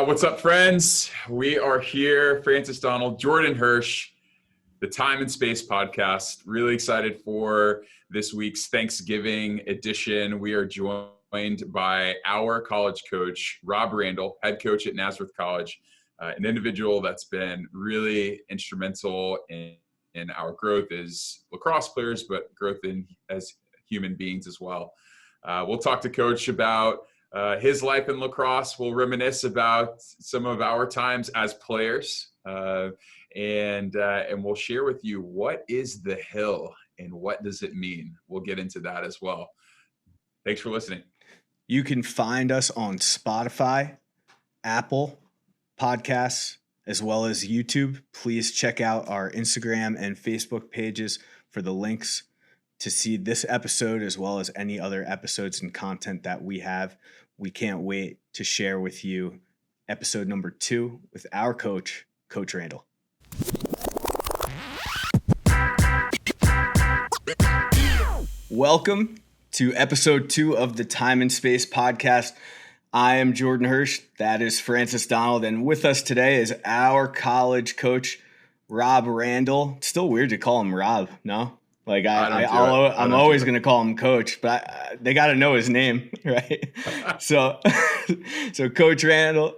What's up, friends? We are here, Francis Donald, Jordan Hirsch, the Time and Space podcast. Really excited for this week's Thanksgiving edition. We are joined by our college coach, Rob Randall, head coach at Nazareth College, an individual that's been really instrumental in our growth as lacrosse players, but growth as human beings as well. We'll talk to Coach about his life in lacrosse. We'll reminisce about some of our times as players, and we'll share with you what is the hill and what does it mean. We'll get into that as well. Thanks for listening. You can find us on Spotify, Apple Podcasts, as well as YouTube. Please check out our Instagram and Facebook pages for the links to see this episode as well as any other episodes and content that we have. We can't wait to share with you episode number 2 with our coach, Coach Randall. Welcome to episode 2 of the Time and Space podcast. I am Jordan Hirsch. That is Francis Donald. And with us today is our college coach, Rob Randall. It's still weird to call him Rob, no? Like I'm always going to call him Coach, but they got to know his name, right? So Coach Randall,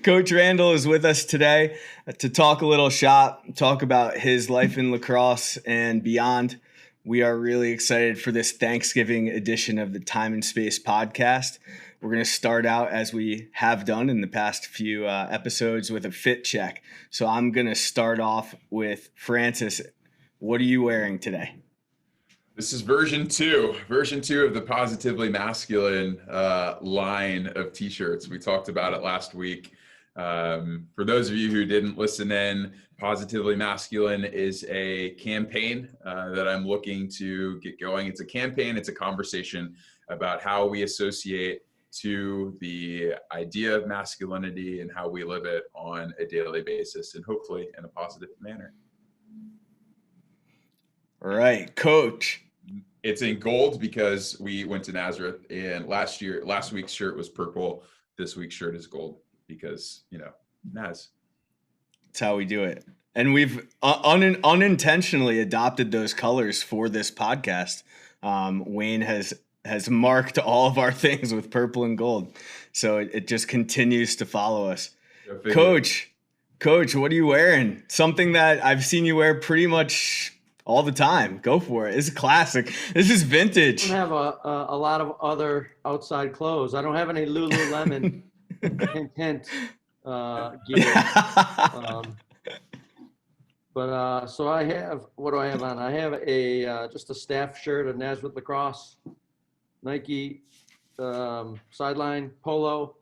Coach Randall is with us today to talk a little shop, talk about his life in lacrosse and beyond. We are really excited for this Thanksgiving edition of the Time and Space podcast. We're going to start out, as we have done in the past few episodes, with a fit check. So I'm going to start off with Francis. What are you wearing today? This is version 2 of the Positively Masculine line of t-shirts. We talked about it last week. For those of you who didn't listen in, Positively Masculine is a campaign that I'm looking to get going. It's a campaign, it's a conversation about how we associate to the idea of masculinity and how we live it on a daily basis, and hopefully in a positive manner. All right, Coach. It's in gold because we went to Nazareth, and last week's shirt was purple. This week's shirt is gold because, Naz. That's how we do it. And we've unintentionally adopted those colors for this podcast. Wayne has marked all of our things with purple and gold. So it just continues to follow us. Coach, what are you wearing? Something that I've seen you wear pretty much all the time. Go for it. It's a classic. This is vintage. I don't have a lot of other outside clothes. I don't have any Lululemon hint gear. So I have, what do I have on? I have just a staff shirt of Nazareth Lacrosse, Nike sideline polo,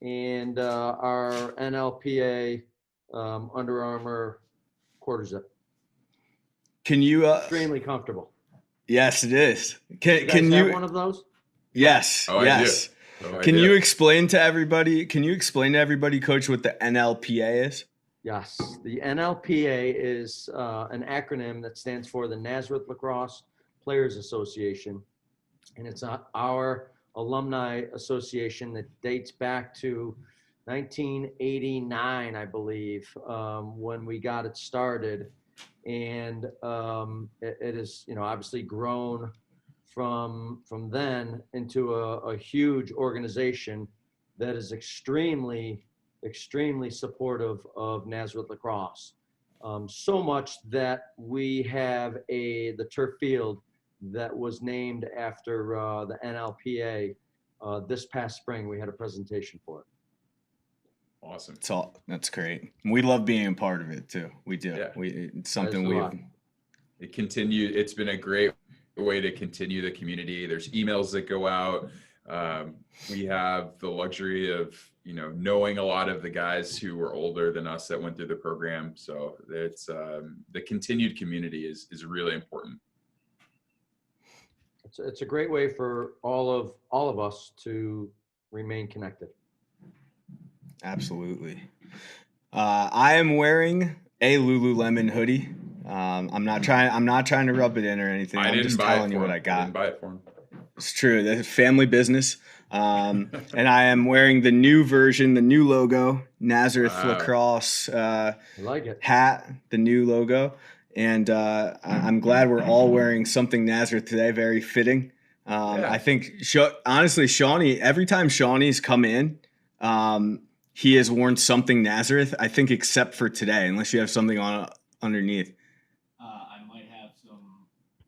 and our NLPA Under Armour quarter zip. Can you extremely comfortable? Yes, it is. Can you have one of those? Yes. Oh, yes. Can you explain to everybody, Coach, what the NLPA is? Yes. The NLPA is an acronym that stands for the Nazareth Lacrosse Players Association. And it's our alumni association that dates back to 1989, I believe, when we got it started. And it is, obviously grown from then into a huge organization that is extremely supportive of Nazareth Lacrosse. So much that we have the turf field that was named after the NLPA. This past spring, we had a presentation for it. Awesome. That's great. We love being a part of it too. We do. Yeah. It's something it's been a great way to continue the community. There's emails that go out. We have the luxury of, knowing a lot of the guys who were older than us that went through the program. So it's the continued community is really important. It's a great way for all of us to remain connected. Absolutely. I am wearing a Lululemon hoodie. I'm not trying to rub it in or anything. I'm just telling you what I got. I didn't buy it for him. It's true. The family business. And I am wearing the new version, the new logo, Nazareth Lacrosse I like it. hat, the new logo. And I'm glad we're all wearing something Nazareth today. Very fitting. I think, honestly, Shawnee, every time Shawnee's come in, he has worn something Nazareth, I think, except for today, unless you have something on underneath. I might have some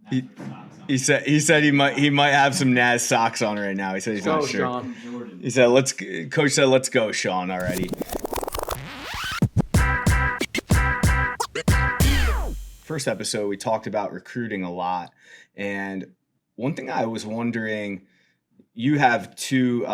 Nazareth socks on. He said he might have some Naz socks on right now. He said he's not sure. Sean. He said, Coach said, let's go, Sean, already. First episode, we talked about recruiting a lot. And one thing I was wondering, you have two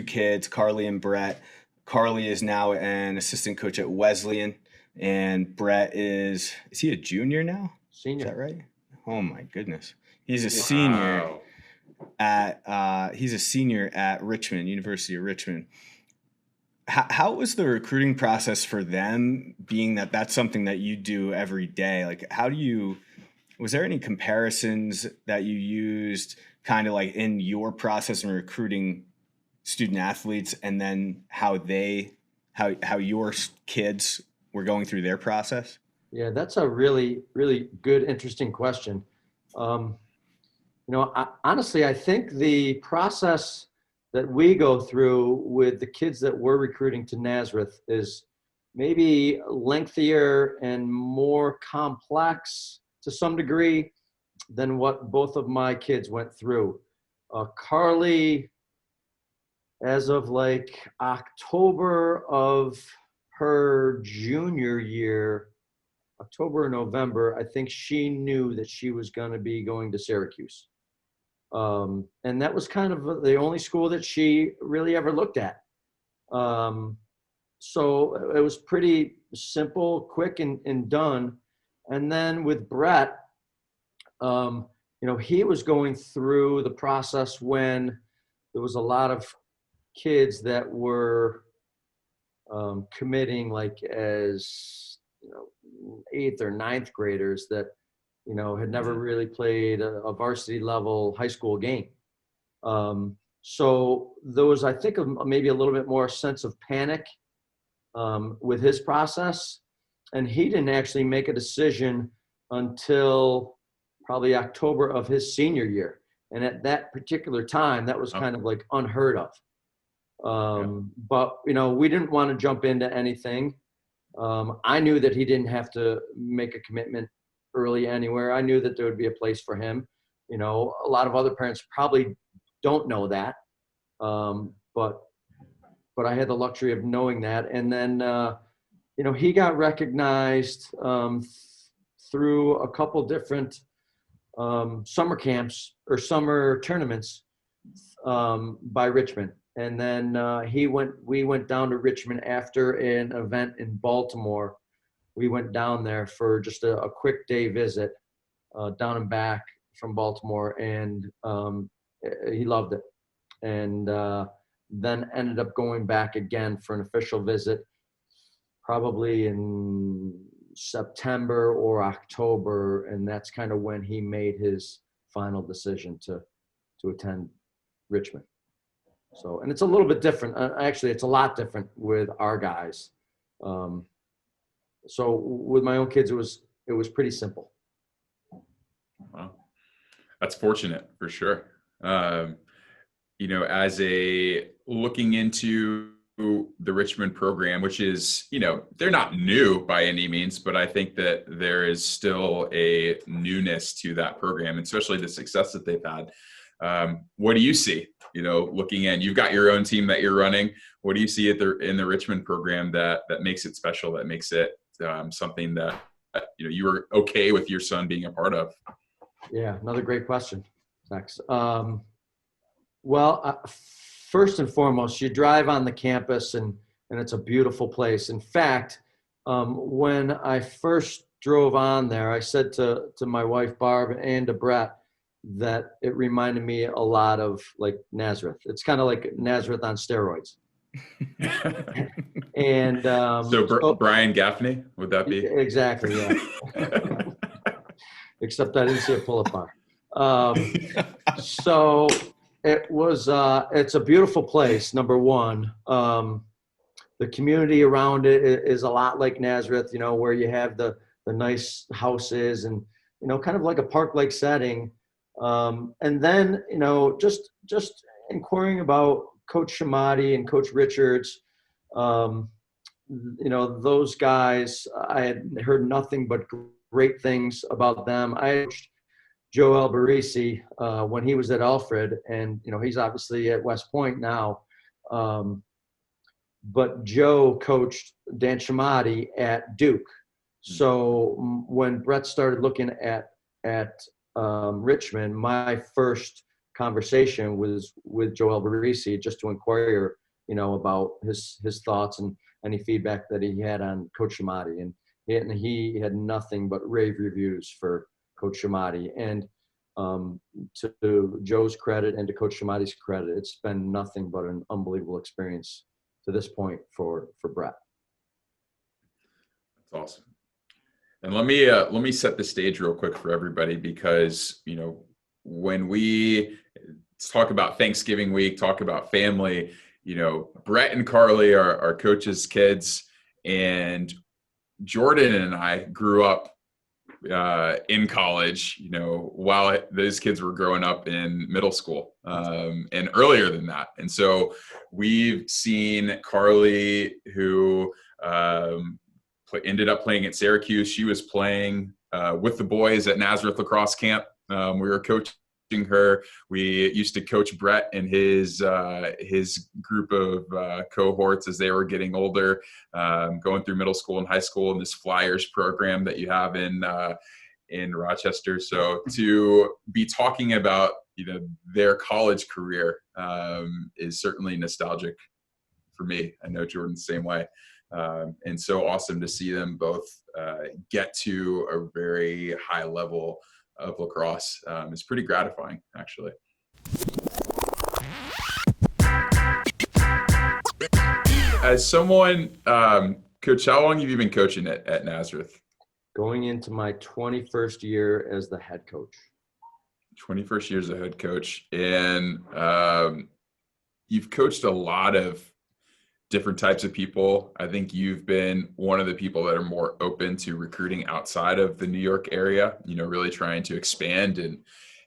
kids, Carly and Brett. Carly is now an assistant coach at Wesleyan, and Brett is he a junior now? Senior. Is that right? Oh my goodness. He's a senior at Richmond, University of Richmond. How was the recruiting process for them, being that that's something that you do every day? Like, was there any comparisons that you used kind of like in your process in recruiting student athletes, and then how your kids were going through their process? Yeah, that's a really, really good, interesting question. Honestly, I think the process that we go through with the kids that we're recruiting to Nazareth is maybe lengthier and more complex to some degree than what both of my kids went through. Carly, as of like October of her junior year, October or November, I think she knew that she was going to be going to Syracuse. And that was kind of the only school that she really ever looked at. So it was pretty simple, quick, and done. And then with Brett, he was going through the process when there was a lot of kids that were committing like as 8th or 9th graders that had never really played a varsity level high school game. So there was, I think, maybe a little bit more sense of panic with his process, and he didn't actually make a decision until probably October of his senior year. And at that particular time, that was kind of like unheard of. But, we didn't want to jump into anything. I knew that he didn't have to make a commitment early anywhere. I knew that there would be a place for him. A lot of other parents probably don't know that. But I had the luxury of knowing that. And then, he got recognized through a couple different summer camps or summer tournaments by Richmond. And then we went down to Richmond after an event in Baltimore. We went down there for just a quick day visit down and back from Baltimore, and he loved it. And then ended up going back again for an official visit, probably in September or October, and that's kind of when he made his final decision to attend Richmond. So, and it's a little bit different. Actually, it's a lot different with our guys. So with my own kids, it was pretty simple. Wow, that's fortunate for sure. As looking into the Richmond program, which is, they're not new by any means, but I think that there is still a newness to that program, especially the success that they've had. What do you see, looking in? You've got your own team that you're running. What do you see in the Richmond program that makes it special, that makes it something that, you were okay with your son being a part of? Yeah, another great question. Thanks. First and foremost, you drive on the campus and it's a beautiful place. In fact, when I first drove on there, I said to my wife, Barb, and to Brett, that it reminded me a lot of like Nazareth. It's kind of like Nazareth on steroids. And so Brian Gaffney, would that be? Exactly, yeah. Except I didn't see a pull-up bar. So it was, it's a beautiful place, number one. The community around it is a lot like Nazareth, where you have the nice houses and, kind of like a park-like setting. And then, just inquiring about Coach Shamati and Coach Richards, those guys, I had heard nothing but great things about them. I coached Joe Alberisi when he was at Alfred, and, he's obviously at West Point now. But Joe coached Dan Shamati at Duke. So when Brett started looking at Richmond, my first conversation was with Joe Alberisi, just to inquire, about his thoughts and any feedback that he had on Coach Shamati. And he had nothing but rave reviews for Coach Shamati. And to Joe's credit and to Coach Shamati's credit, it's been nothing but an unbelievable experience to this point for Brett. That's awesome. And let me set the stage real quick for everybody, because when we talk about Thanksgiving week, talk about family, Brett and Carly are Coach's kids, and Jordan and I grew up in college, while those kids were growing up in middle school, and earlier than that. And so we've seen Carly, who ended up playing at Syracuse. She was playing with the boys at Nazareth Lacrosse camp. We were coaching her. We used to coach Brett and his group of cohorts as they were getting older, going through middle school and high school in this Flyers program that you have in Rochester. So to be talking about their college career is certainly nostalgic for me. I know Jordan the same way. And so awesome to see them both get to a very high level of lacrosse. It's pretty gratifying, actually. As someone, Coach, how long have you been coaching at Nazareth? Going into my 21st year as the head coach. 21st year as a head coach. And you've coached a lot of different types of people. I think you've been one of the people that are more open to recruiting outside of the New York area, really trying to expand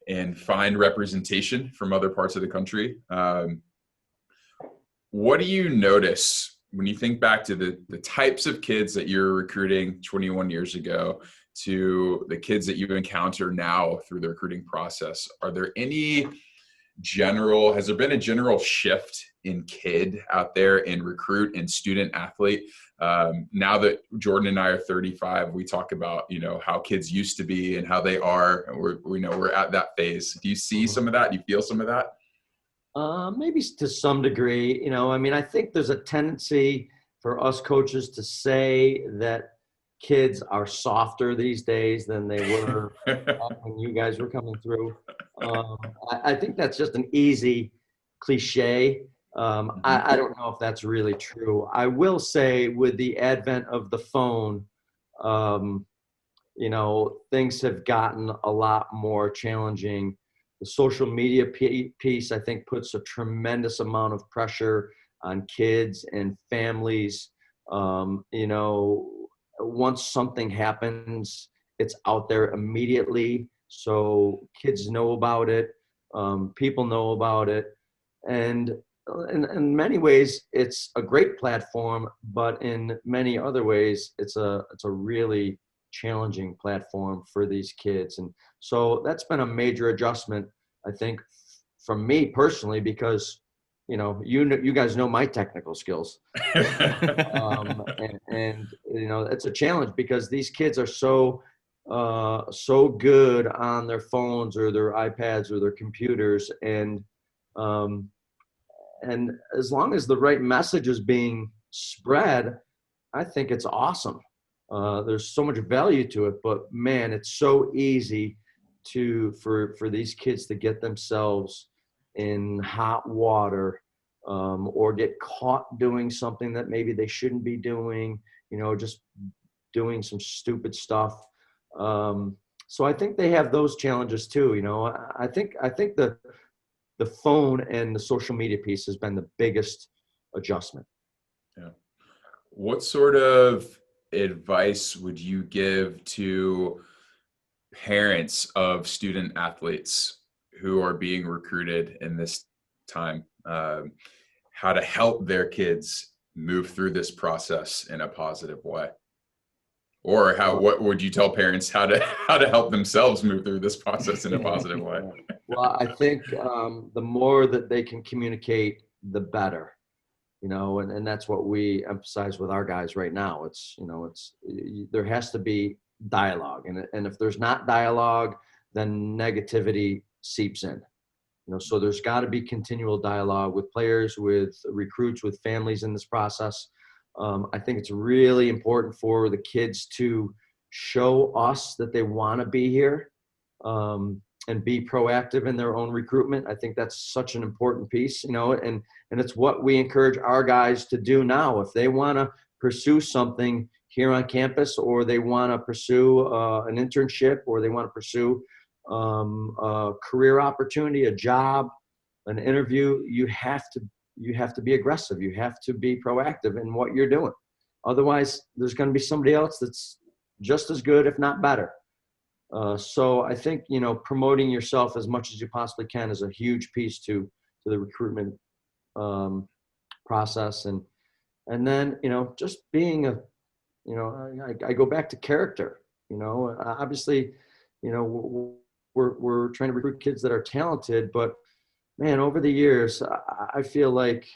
and find representation from other parts of the country. What do you notice when you think back to the types of kids that you're recruiting 21 years ago to the kids that you encounter now through the recruiting process? Has there been a general shift in kid out there, in recruit and student athlete? Now that Jordan and I are 35, we talk about, how kids used to be and how they are. And we're at that phase. Do you see some of that? Do you feel some of that? Maybe to some degree, I think there's a tendency for us coaches to say that kids are softer these days than they were when you guys were coming through. I think that's just an easy cliche. I don't know if that's really true. I will say, with the advent of the phone, things have gotten a lot more challenging. The social media piece, I think, puts a tremendous amount of pressure on kids and families. Once something happens, it's out there immediately. So kids know about it. People know about it. And in many ways, it's a great platform, but in many other ways, it's a really challenging platform for these kids. And so that's been a major adjustment, I think, from me personally, because you guys know my technical skills, and it's a challenge because these kids are so good on their phones or their iPads or their computers, and as long as the right message is being spread, I think it's awesome. There's so much value to it, but man, it's so easy for these kids to get themselves in hot water, or get caught doing something that maybe they shouldn't be doing, just doing some stupid stuff. So I think they have those challenges too. I think the phone and the social media piece has been the biggest adjustment. Yeah. What sort of advice would you give to parents of student athletes who are being recruited in this time? How to help their kids move through this process in a positive way? Or what would you tell parents how to help themselves move through this process in a positive way? Well, I think the more that they can communicate, the better. And that's what we emphasize with our guys right now. There has to be dialogue, and if there's not dialogue, then negativity seeps in. So there's got to be continual dialogue with players, with recruits, with families in this process. I think it's really important for the kids to show us that they want to be here, and be proactive in their own recruitment. I think that's such an important piece, and it's what we encourage our guys to do now. If they want to pursue something here on campus, or they want to pursue an internship, or they want to pursue a career opportunity, a job, an interview, you have to be aggressive. You have to be proactive in what you're doing. Otherwise, there's going to be somebody else that's just as good, if not better. So I think, promoting yourself as much as you possibly can is a huge piece to the recruitment process. And then, just being I go back to character. Obviously, we're trying to recruit kids that are talented, but man, over the years, I feel like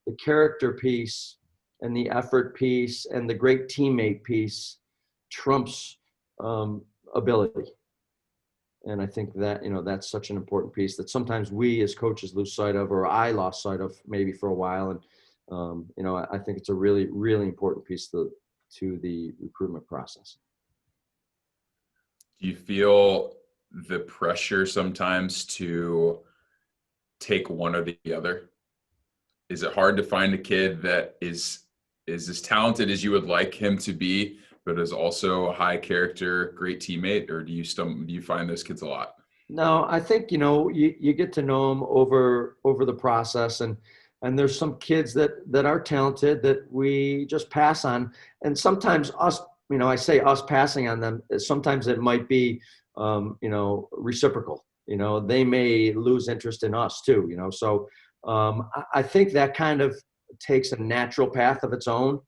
the character piece and the effort piece and the great teammate piece trumps ability. And I think that, that's such an important piece that sometimes we as coaches lose sight of, or I lost sight of maybe for a while. And, I think it's a really, really important piece to the recruitment process. Do you feel the pressure sometimes to take one or the other? Is it hard to find a kid that is as talented as you would like him to be, but is also a high character, great teammate? Or do you find those kids a lot? No, I think, you get to know them over the process, and there's some kids that are talented that we just pass on. And sometimes us, I say us passing on them, sometimes it might be, reciprocal. They may lose interest in us too, so I think that kind of takes a natural path of its own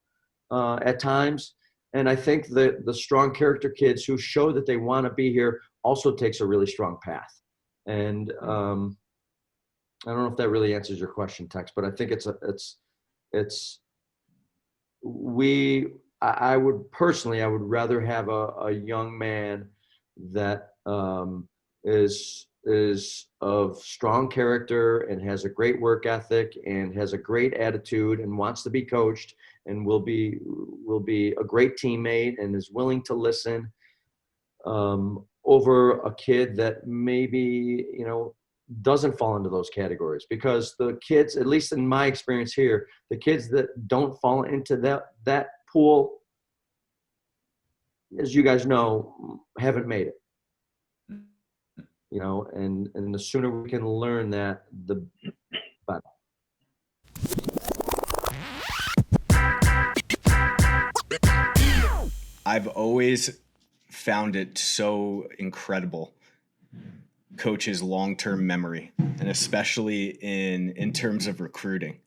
at times. And I think that the strong character kids who show that they want to be here also takes a really strong path. And I don't know if that really answers your question, Tex, but I think I would rather have a young man that is of strong character and has a great work ethic and has a great attitude and wants to be coached and will be a great teammate and is willing to listen, over a kid that maybe, doesn't fall into those categories. Because the kids, at least in my experience here, the kids that don't fall into that pool, as you guys know, haven't made it. And the sooner we can learn that, the better. I've always found it so incredible, coach's long-term memory, and especially in terms of recruiting.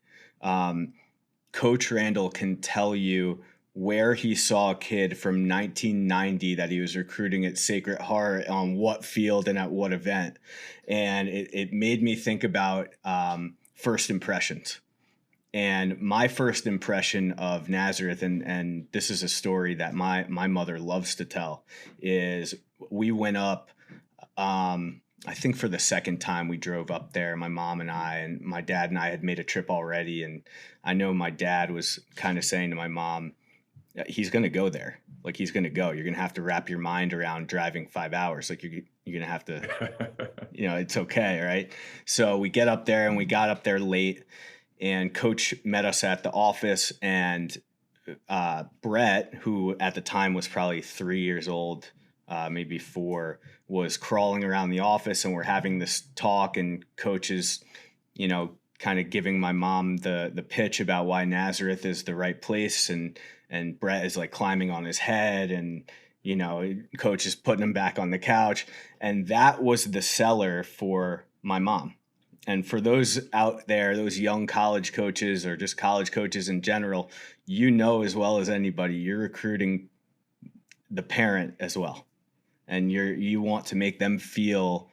Coach Randall can tell you where he saw a kid from 1990 that he was recruiting at Sacred Heart, on what field and at what event. And it made me think about first impressions. And my first impression of Nazareth, and this is a story that my mother loves to tell, is we went up, I think for the second time we drove up there, my mom and I, and my dad and I had made a trip already. And I know my dad was kind of saying to my mom, he's going to go there. Like, he's going to go. You're going to have to wrap your mind around driving 5 hours. Like, you're going to have to, it's okay. Right. So we get up there, and we got up there late, and coach met us at the office, and Brett, who at the time was probably 3 years old, maybe 4, was crawling around the office, and we're having this talk, and coach is, kind of giving my mom the pitch about why Nazareth is the right place, and Brett is like climbing on his head, and coach is putting him back on the couch, and that was the seller for my mom. And for those out there, those young college coaches or just college coaches in general, as well as anybody, you're recruiting the parent as well. And you want to make them feel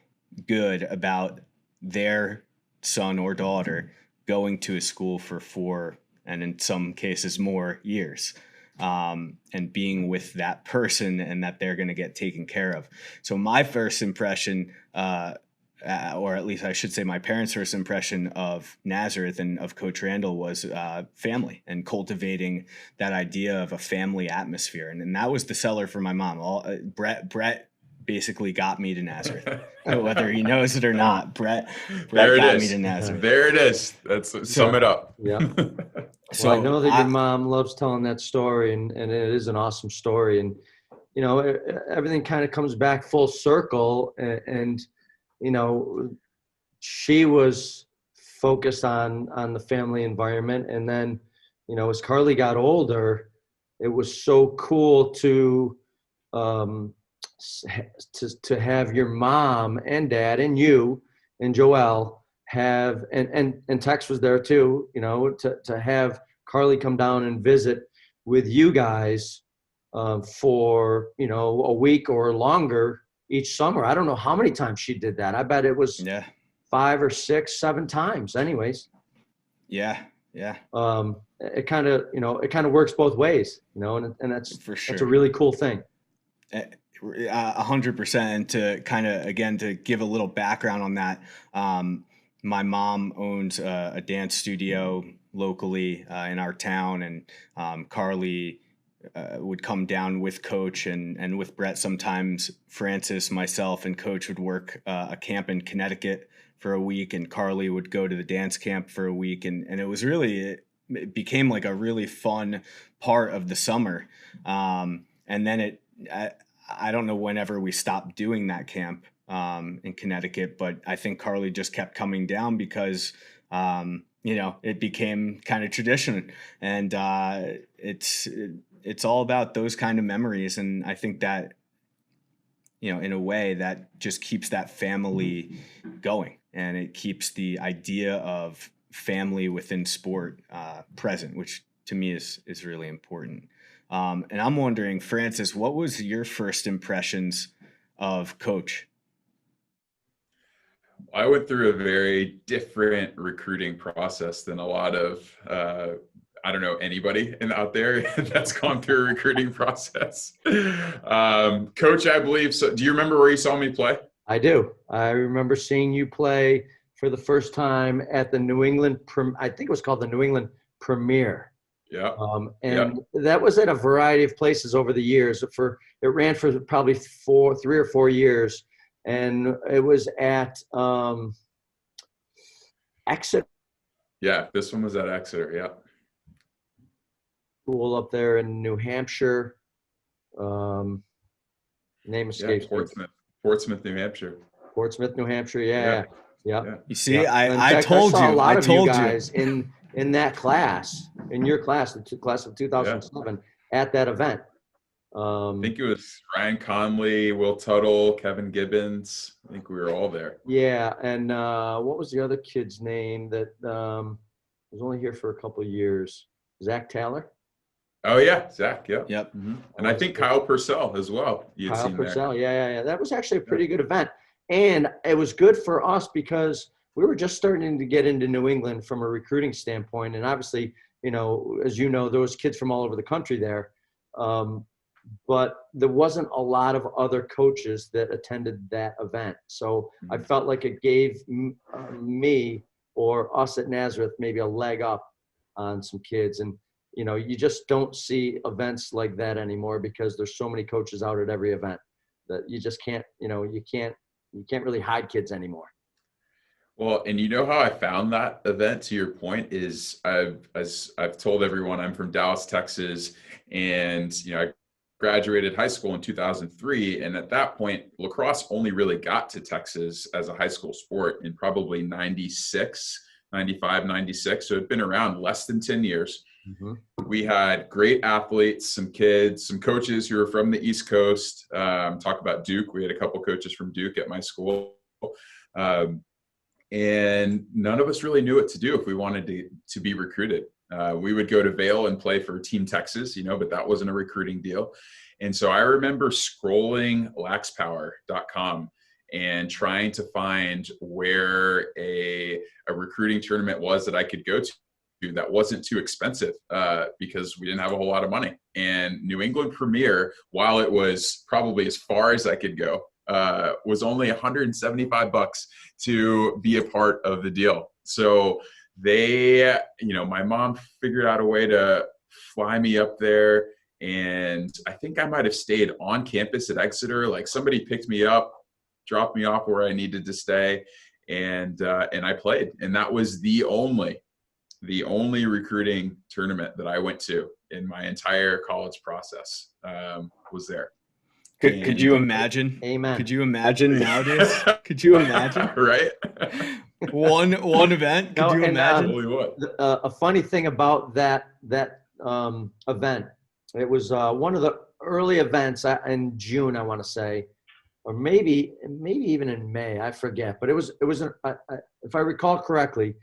good about their son or daughter going to a school for 4, and in some cases more, years, and being with that person, and that they're going to get taken care of. So my first impression, or at least I should say my parents' first impression of Nazareth and of Coach Randall, was family, and cultivating that idea of a family atmosphere. And that was the seller for my mom. Brett basically got me to Nazareth. Whether he knows it or not, Brett got me to Nazareth. There it is. Sum it up. Yeah. So I know that your mom loves telling that story, and it is an awesome story. And, everything kind of comes back full circle, and she was focused on the family environment. And then, as Carly got older, it was so cool to have your mom and dad and you and Joelle have, and Tex was there too, to have Carly come down and visit with you guys for, a week or longer each summer. I don't know how many times she did that. I bet it was 5 or 6, 7 times anyways. Yeah. It kind of works both ways, and that's for sure. That's a really cool thing. 100%. And to kind of, again, to give a little background on that, my mom owns a dance studio locally in our town, and Carly would come down with Coach and with Brett. Sometimes Francis, myself, and Coach would work a camp in Connecticut for a week, and Carly would go to the dance camp for a week. And it was really, it became like a really fun part of the summer. And then I don't know whenever we stopped doing that camp in Connecticut, but I think Carly just kept coming down because, it became kind of tradition, and it's all about those kind of memories. And I think that, in a way, that just keeps that family going, and it keeps the idea of family within sport present, which to me is really important. And I'm wondering, Francis, what was your first impressions of Coach? I went through a very different recruiting process than a lot of, I don't know, anybody out there that's gone through a recruiting process. Coach, I believe, so do you remember where you saw me play? I do. I remember seeing you play for the first time at the New England, I think it was called the New England Premier. Yeah. That was at a variety of places over the years. It ran for probably 3 or 4 years, and it was at Exeter. Yeah, this one was at Exeter. Yeah. School up there in New Hampshire. Name escapes me. Portsmouth, New Hampshire. Portsmouth, New Hampshire. Yeah. You see, I told you. I told you guys in that class, in your class, the class of 2007, at that event. I think it was Ryan Conley, Will Tuttle, Kevin Gibbons. I think we were all there. Yeah, and what was the other kid's name that was only here for a couple of years? Zach Taylor? Oh, yeah, Zach, yeah. Yep. Mm-hmm. And I think Kyle Purcell as well. Kyle Purcell, yeah. That was actually a pretty good event. And it was good for us because we were just starting to get into New England from a recruiting standpoint. And obviously, as you know, there was kids from all over the country there. But there wasn't a lot of other coaches that attended that event. So I felt like it gave me or us at Nazareth maybe a leg up on some kids. And, you just don't see events like that anymore because there's so many coaches out at every event that you just can't, you can't really hide kids anymore. Well, and how I found that event, to your point, is I've told everyone I'm from Dallas, Texas, and I graduated high school in 2003. And at that point, lacrosse only really got to Texas as a high school sport in probably 96, 95, 96. So it'd been around less than 10 years. Mm-hmm. We had great athletes, some kids, some coaches who were from the East Coast. Talk about Duke. We had a couple coaches from Duke at my school. And none of us really knew what to do if we wanted to be recruited. We would go to Vail and play for Team Texas, but that wasn't a recruiting deal. And so I remember scrolling laxpower.com and trying to find where a recruiting tournament was that I could go to that wasn't too expensive, because we didn't have a whole lot of money. And New England Premier, while it was probably as far as I could go, was only $175 to be a part of the deal. So they, my mom figured out a way to fly me up there. And I think I might have stayed on campus at Exeter. Like somebody picked me up, dropped me off where I needed to stay. And I played. And that was the only recruiting tournament that I went to in my entire college process, was there. Could you imagine? Amen. Could you imagine nowadays? Could you imagine? Right? One event? Could you imagine? A funny thing about that event, it was one of the early events in June, I want to say, or maybe even in May, I forget. But it was if I recall correctly,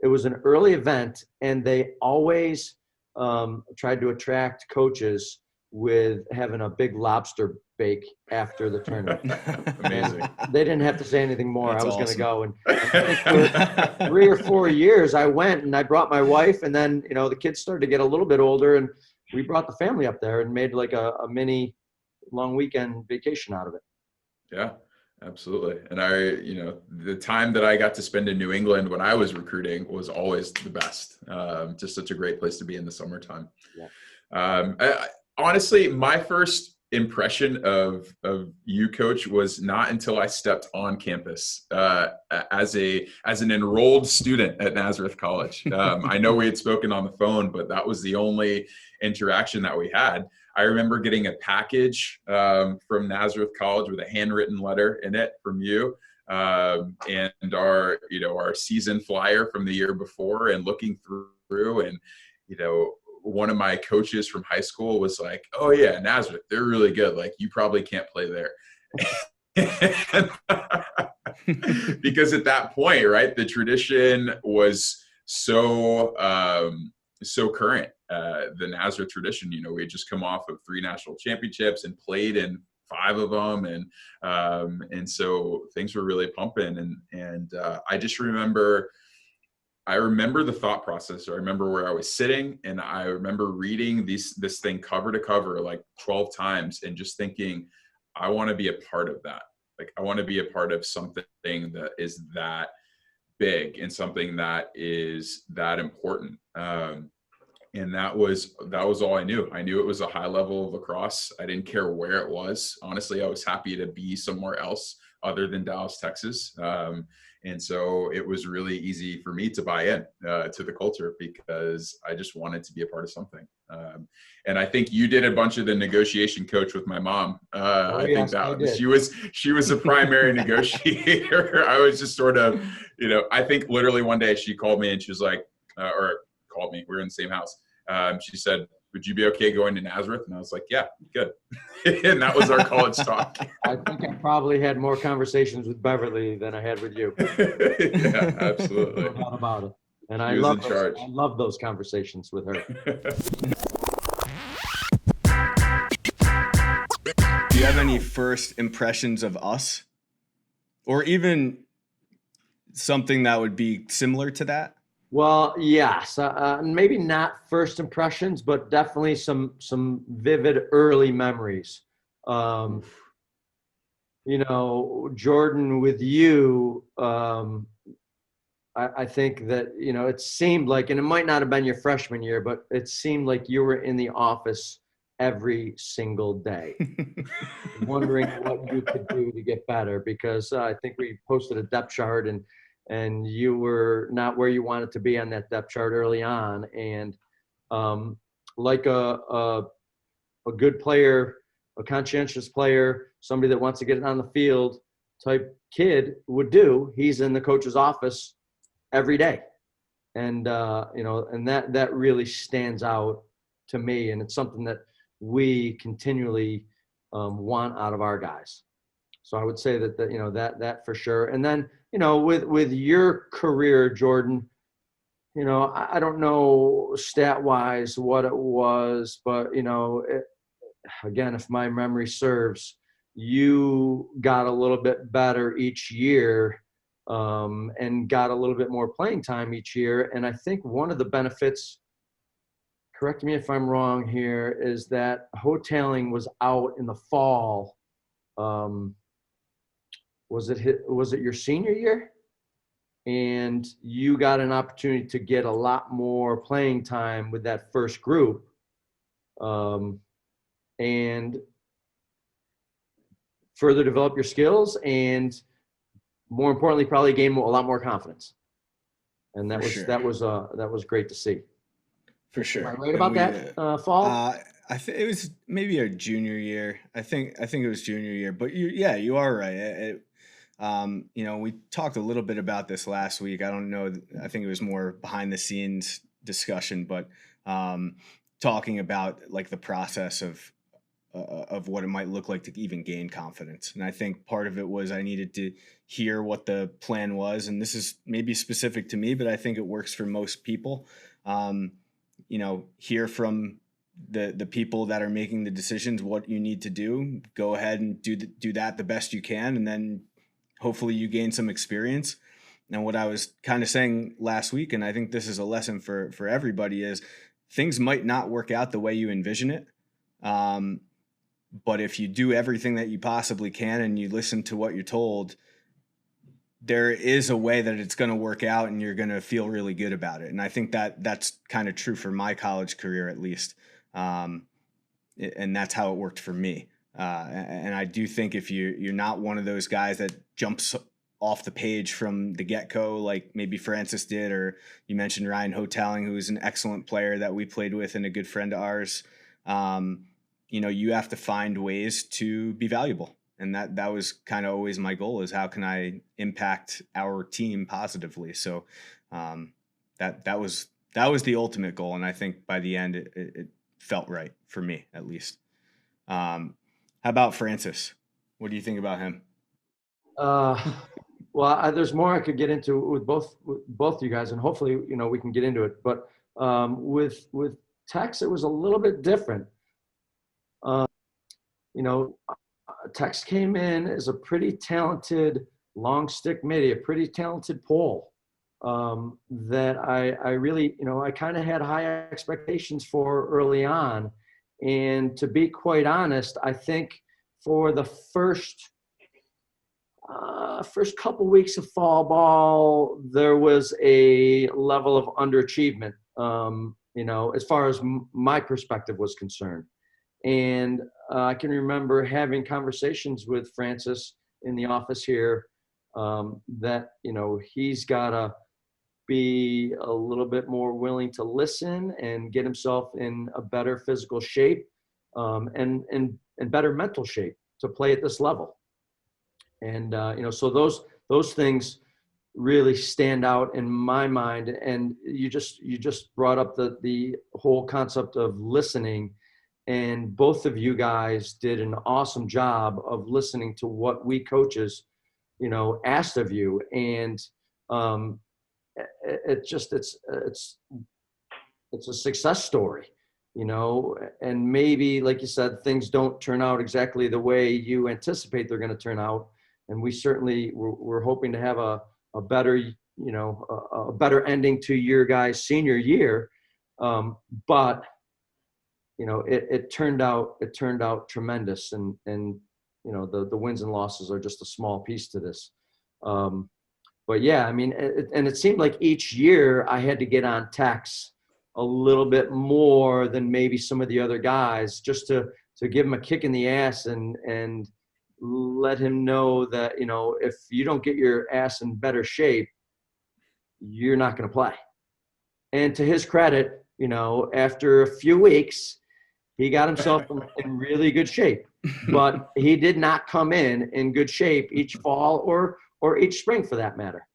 it was an early event, and they always tried to attract coaches with having a big lobster bake after the tournament. Amazing. And they didn't have to say anything more. That's I was awesome. going to go. And I think for 3 or 4 years, I went and I brought my wife, and then, the kids started to get a little bit older, and we brought the family up there and made like a mini long weekend vacation out of it. Yeah, absolutely. And the time that I got to spend in New England when I was recruiting was always the best. Just such a great place to be in the summertime. Yeah. Honestly, my first impression of you, Coach, was not until I stepped on campus as an enrolled student at Nazareth College. I know we had spoken on the phone, but that was the only interaction that we had. I remember getting a package from Nazareth College with a handwritten letter in it from you, and our season flyer from the year before, and looking through, and one of my coaches from high school was like, "Oh yeah, Nazareth, they're really good. Like you probably can't play there." Because at that point, right, the tradition was so current. The Nazareth tradition, we had just come off of 3 national championships and played in 5 of them, and so things were really pumping. And I just remember the thought process. I remember where I was sitting, and I remember reading this thing cover to cover like 12 times, and just thinking, I want to be a part of that. Like I want to be a part of something that is that big and something that is that important. And that was all I knew. I knew it was a high level of lacrosse. I didn't care where it was. Honestly, I was happy to be somewhere else other than Dallas, Texas. And so it was really easy for me to buy in to the culture, because I just wanted to be a part of something. And I think you did a bunch of the negotiation, Coach, with my mom. I think that she was a primary negotiator. I was just sort of, I think literally one day she called me and she was like, or called me, we were in the same house. She said, "Would you be okay going to Nazareth?" And I was like, "Yeah, good." And that was our college talk. I think I probably had more conversations with Beverly than I had with you. Yeah, absolutely. No doubt about it. And I love those conversations with her. Do you have any first impressions of us? Or even something that would be similar to that? Well, yes, maybe not first impressions, but definitely some vivid early memories. Jordan, with you, I think that, it seemed like, and it might not have been your freshman year, but it seemed like you were in the office every single day, wondering what you could do to get better, because I think we posted a depth chart, and you were not where you wanted to be on that depth chart early on. And like a good player a conscientious player, somebody that wants to get it on the field type kid would do. He's in the coach's office every day. And, and that really stands out to me. And it's something that we continually want out of our guys. So I would say that for sure. And then, with your career, Jordan, I don't know stat wise what it was, but, again, if my memory serves, you got a little bit better each year and got a little bit more playing time each year. And I think one of the benefits, correct me if I'm wrong here, is that hoteling was out in the fall. Was it your senior year? And you got an opportunity to get a lot more playing time with that first group. And further develop your skills, and more importantly, probably gain a lot more confidence. And that was great to see. For sure. Am I right about that fall? I think it was maybe our junior year. I think it was junior year. But you are right. We talked a little bit about this last week. I don't know. I think it was more behind the scenes discussion, but talking about like the process of what it might look like to even gain confidence. And I think part of it was I needed to hear what the plan was. And this is maybe specific to me, but I think it works for most people. Hear from the people that are making the decisions, what you need to do, go ahead and do that the best you can. And then hopefully you gain some experience. And what I was kind of saying last week, and I think this is a lesson for everybody, is things might not work out the way you envision it. But if you do everything that you possibly can and you listen to what you're told, there is a way that it's going to work out and you're going to feel really good about it. And I think that's kind of true for my college career, at least. And that's how it worked for me. And I do think if you're not one of those guys that jumps off the page from the get-go, like maybe Francis did, or you mentioned Ryan Hotelling, who is an excellent player that we played with and a good friend of ours. You have to find ways to be valuable. And that was kind of always my goal, is how can I impact our team positively? So that was the ultimate goal. And I think by the end, it felt right for me, at least. How about Francis? What do you think about him? Well, there's more I could get into with both you guys, and hopefully, we can get into it. But with Tex, it was a little bit different. Tex came in as a pretty talented long stick midi, a pretty talented pole that I really, I kind of had high expectations for early on. And to be quite honest, I think for the first couple weeks of fall ball, there was a level of underachievement, as far as my perspective was concerned. And I can remember having conversations with Francis in the office here that, he's got to be a little bit more willing to listen and get himself in a better physical shape and better mental shape to play at this level. And, so those things really stand out in my mind. And you just brought up the whole concept of listening. And both of you guys did an awesome job of listening to what we coaches, asked of you. And it's a success story, and maybe, like you said, things don't turn out exactly the way you anticipate they're going to turn out. And we certainly we're hoping to have a better, a better ending to your guys' senior year. But it turned out tremendous, and the wins and losses are just a small piece to this. But yeah, I mean, it seemed like each year I had to get on Tex a little bit more than maybe some of the other guys, just to give him a kick in the ass and let him know that, if you don't get your ass in better shape, you're not going to play. And to his credit, after a few weeks, He got himself in really good shape, but he did not come in good shape each fall or each spring for that matter.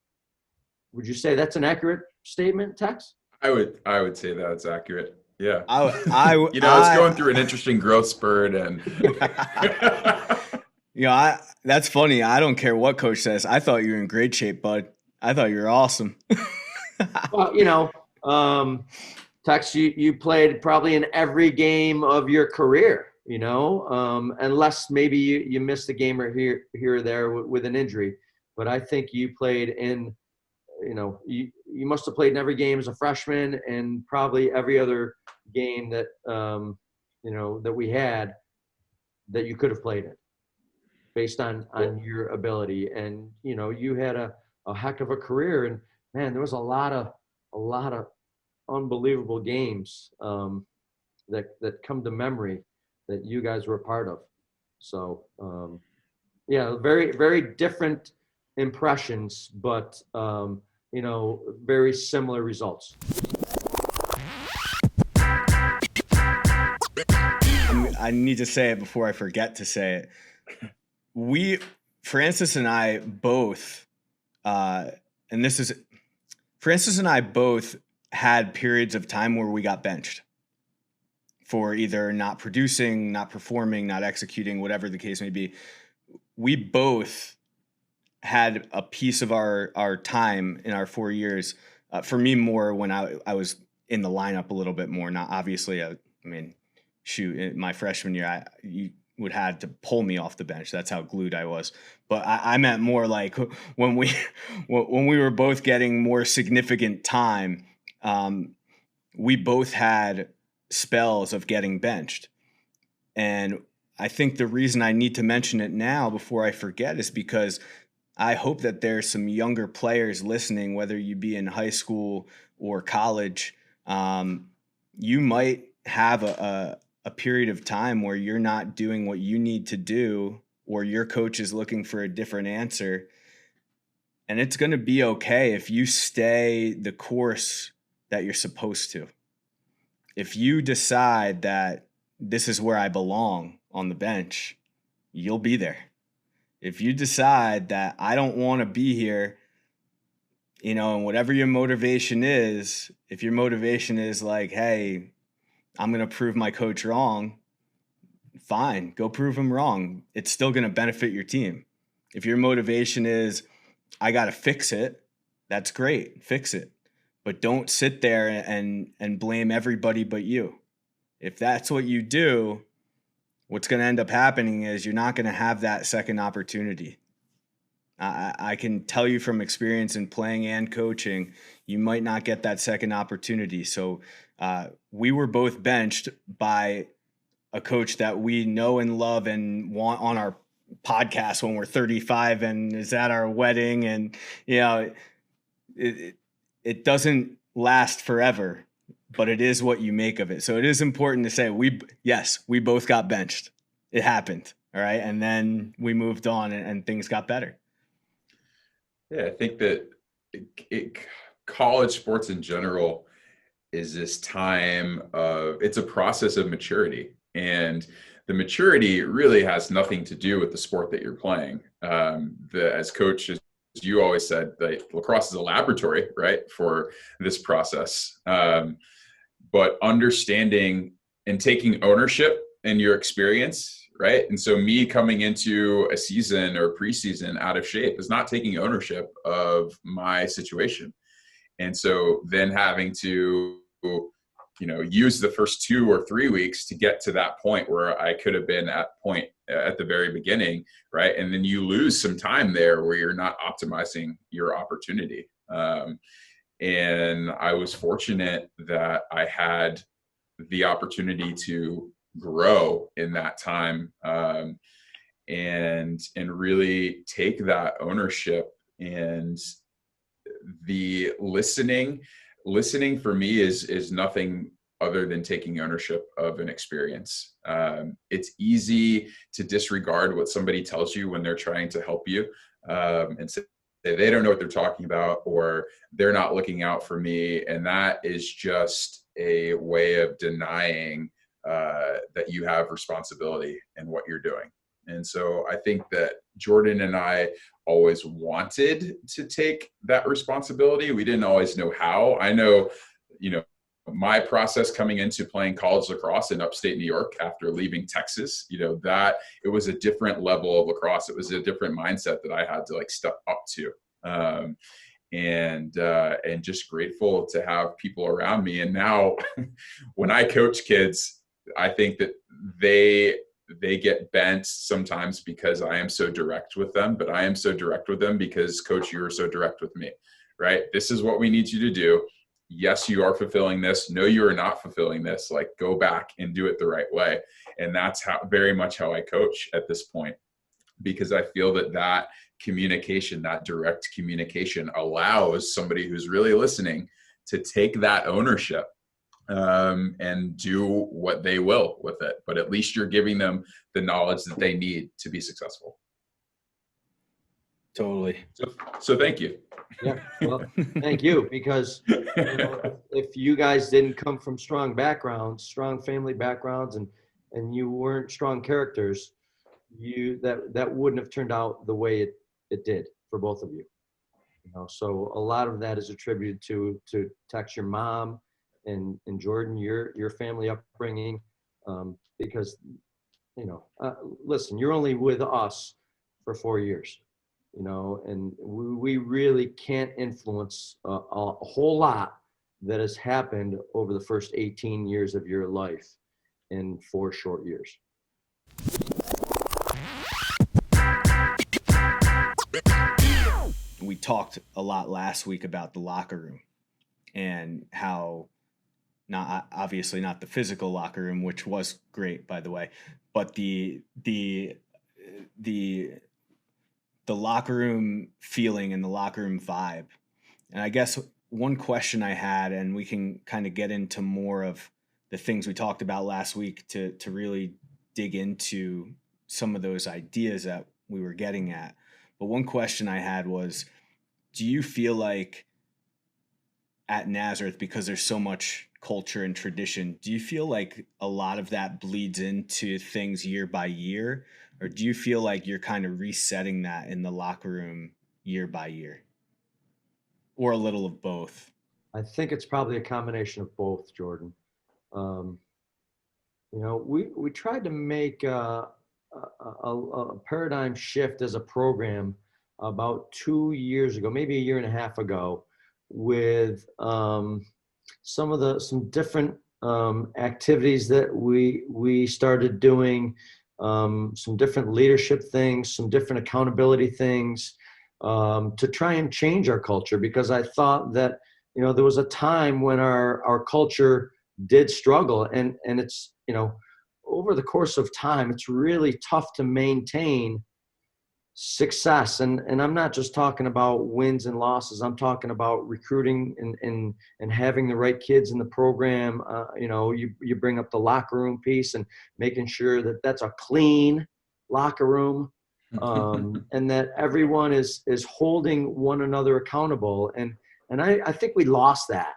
Would you say that's an accurate statement, Tex? I would say that's accurate. Yeah. I was going through an interesting growth spurt, and that's funny. I don't care what coach says. I thought you were in great shape, bud. I thought you were awesome. Well, Tex, you played probably in every game of your career, unless maybe you missed a game or here or there with an injury. But I think you played in, you must have played in every game as a freshman and probably every other game that, that we had that you could have played in based on your ability. And, you had a heck of a career, and man, there was a lot of unbelievable games that come to memory that you guys were a part of. So very, very different impressions, but very similar results. I need to say it before I forget to say it. Francis and I both had periods of time where we got benched for either not producing, not performing, not executing, whatever the case may be. We both had a piece of our time in our 4 years. For me, more when I was in the lineup a little bit more. Not obviously, in my freshman year, you would have to pull me off the bench. That's how glued I was. But I meant more like when we were both getting more significant time. We both had spells of getting benched. And I think the reason I need to mention it now before I forget is because I hope that there's some younger players listening, whether you be in high school or college. You might have a period of time where you're not doing what you need to do, or your coach is looking for a different answer. And it's going to be okay if you stay the course that you're supposed to. If you decide that this is where I belong on the bench, you'll be there. If you decide that I don't want to be here, and whatever your motivation is, if your motivation is like, hey, I'm going to prove my coach wrong, fine, go prove him wrong. It's still going to benefit your team. If your motivation is, I got to fix it, that's great, fix it. But don't sit there and blame everybody but you. If that's what you do, what's going to end up happening is you're not going to have that second opportunity. I can tell you from experience in playing and coaching, you might not get that second opportunity. So we were both benched by a coach that we know and love and want on our podcast when we're 35 and is at our wedding. And, it doesn't last forever, but it is what you make of it. So it is important to say we both got benched. It happened. All right. And then we moved on and things got better. Yeah, I think that college sports in general is this time it's a process of maturity, and the maturity really has nothing to do with the sport that you're playing. As coaches, you always said that lacrosse is a laboratory, right, for this process. But understanding and taking ownership in your experience, right? And so me coming into a season or preseason out of shape is not taking ownership of my situation. And so then having to, use the first 2 or 3 weeks to get to that point where I could have been at the very beginning, right? And then you lose some time there where you're not optimizing your opportunity. And I was fortunate that I had the opportunity to grow in that time, and really take that ownership. And the listening for me is nothing other than taking ownership of an experience. It's easy to disregard what somebody tells you when they're trying to help you, and say they don't know what they're talking about, or they're not looking out for me. And that is just a way of denying that you have responsibility in what you're doing. And so I think that Jordan and I always wanted to take that responsibility. We didn't always know how. I know, my process coming into playing college lacrosse in upstate New York after leaving Texas, that it was a different level of lacrosse. It was a different mindset that I had to step up to. And just grateful to have people around me. And now when I coach kids, I think that they get bent sometimes because I am so direct with them, but I am so direct with them because, Coach, you are so direct with me, right? This is what we need you to do. Yes, you are fulfilling this. No, you are not fulfilling this. Go back and do it the right way. And that's very much how I coach at this point, because I feel that communication, that direct communication, allows somebody who's really listening to take that ownership and do what they will with it. But at least you're giving them the knowledge that they need to be successful. Totally. So thank you. Yeah, well, thank you, because if you guys didn't come from strong backgrounds, strong family backgrounds, and you weren't strong characters, that wouldn't have turned out the way it did for both of you. So a lot of that is attributed to Tex, your mom, and Jordan, your family upbringing, because listen, you're only with us for 4 years. And we really can't influence a whole lot that has happened over the first 18 years of your life in 4 short years. We talked a lot last week about the locker room and how obviously not the physical locker room, which was great, by the way, but the locker room feeling and the locker room vibe. And I guess one question I had, and we can kind of get into more of the things we talked about last week to really dig into some of those ideas that we were getting at. But one question I had was, do you feel like at Nazareth, because there's so much culture and tradition, do you feel like a lot of that bleeds into things year by year? Or do you feel like you're kind of resetting that in the locker room year by year? Or a little of both? I think it's probably a combination of both, Jordan. We tried to make a paradigm shift as a program about 2 years ago, maybe a year and a half ago, with some different activities that we started doing, some different leadership things, some different accountability things, to try and change our culture, because I thought that there was a time when our culture did struggle, and it's over the course of time, it's really tough to maintain success. And I'm not just talking about wins and losses. I'm talking about recruiting and having the right kids in the program. You bring up the locker room piece and making sure that that's a clean locker room, and that everyone is holding one another accountable. And I think we lost that,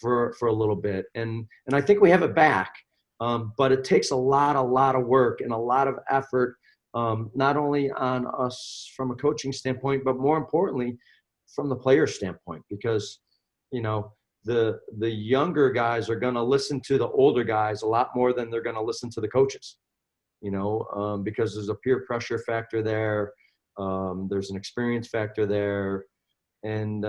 for a little bit. And I think we have it back. But it takes a lot of work and a lot of effort, not only on us from a coaching standpoint, but more importantly, from the player standpoint, because, the younger guys are going to listen to the older guys a lot more than they're going to listen to the coaches, because there's a peer pressure factor there. There's an experience factor there. And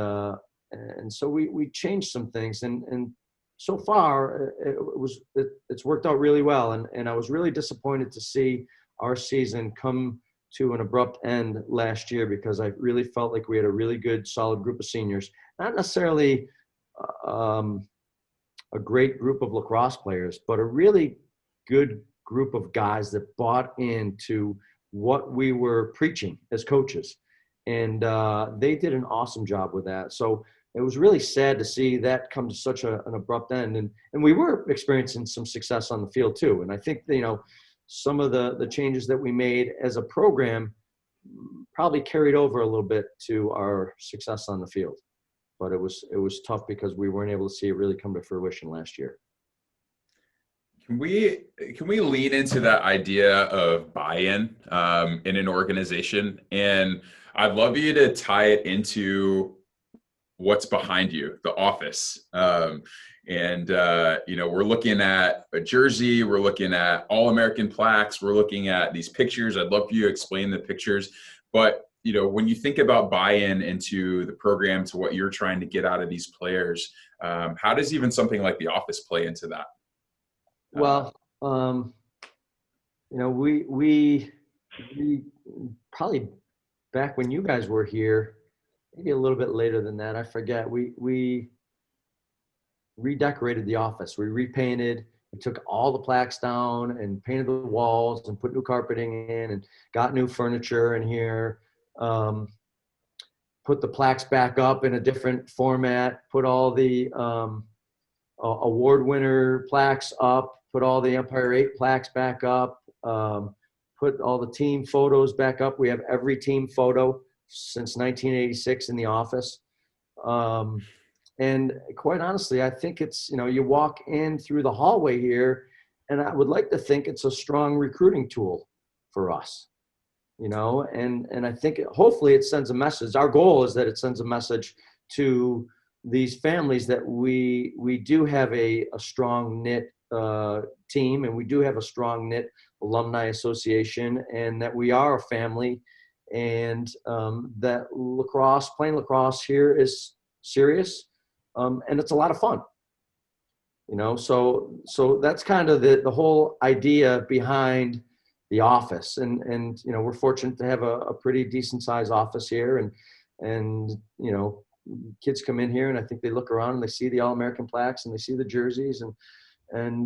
so we changed some things, and so far it's worked out really well. And I was really disappointed to see our season come to an abrupt end last year, because I really felt like we had a really good, solid group of seniors, not necessarily a great group of lacrosse players, but a really good group of guys that bought into what we were preaching as coaches. And they did an awesome job with that. So it was really sad to see that come to such an abrupt end. And we were experiencing some success on the field too. And I think, some of the changes that we made as a program probably carried over a little bit to our success on the field. But it was tough because we weren't able to see it really come to fruition last year. Can we lean into that idea of buy-in in an organization? And I'd love you to tie it into what's behind you, the office. We're looking at a jersey, we're looking at All-American plaques, we're looking at these pictures. I'd love for you to explain the pictures. But, when you think about buy-in into the program, to what you're trying to get out of these players, how does even something like the office play into that? Well, we probably back when you guys were here, maybe a little bit later than that, I forget. We redecorated the office. We repainted. We took all the plaques down and painted the walls and put new carpeting in and got new furniture in here. Put the plaques back up in a different format. Put all the award winner plaques up. Put all the Empire 8 plaques back up. Put all the team photos back up. We have every team photo since 1986 in the office. And quite honestly, I think it's, you walk in through the hallway here, and I would like to think it's a strong recruiting tool for us, and I think hopefully it sends a message. Our goal is that it sends a message to these families that we do have a strong knit team, and we do have a strong knit alumni association, and that we are a family, and that playing lacrosse here is serious, and it's a lot of fun. So that's kind of the whole idea behind the office, and we're fortunate to have a pretty decent sized office here, and kids come in here and I think they look around and they see the All-American plaques and they see the jerseys and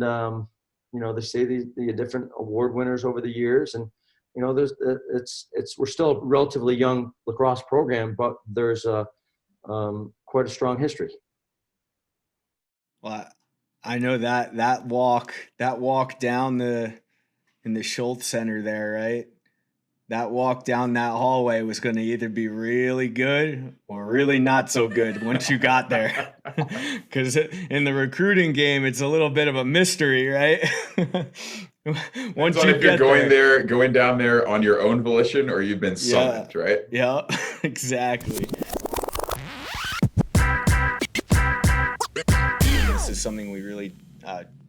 they see the different award winners over the years, and we're still a relatively young lacrosse program, but there's quite a strong history. Well, I know that walk down in the Schultz Center there, right? That walk down that hallway was going to either be really good or really not so good once you got there. Because in the recruiting game, it's a little bit of a mystery, right? Once you if you're going down there on your own volition, or you've been summoned, right? Yeah, exactly. This is something we really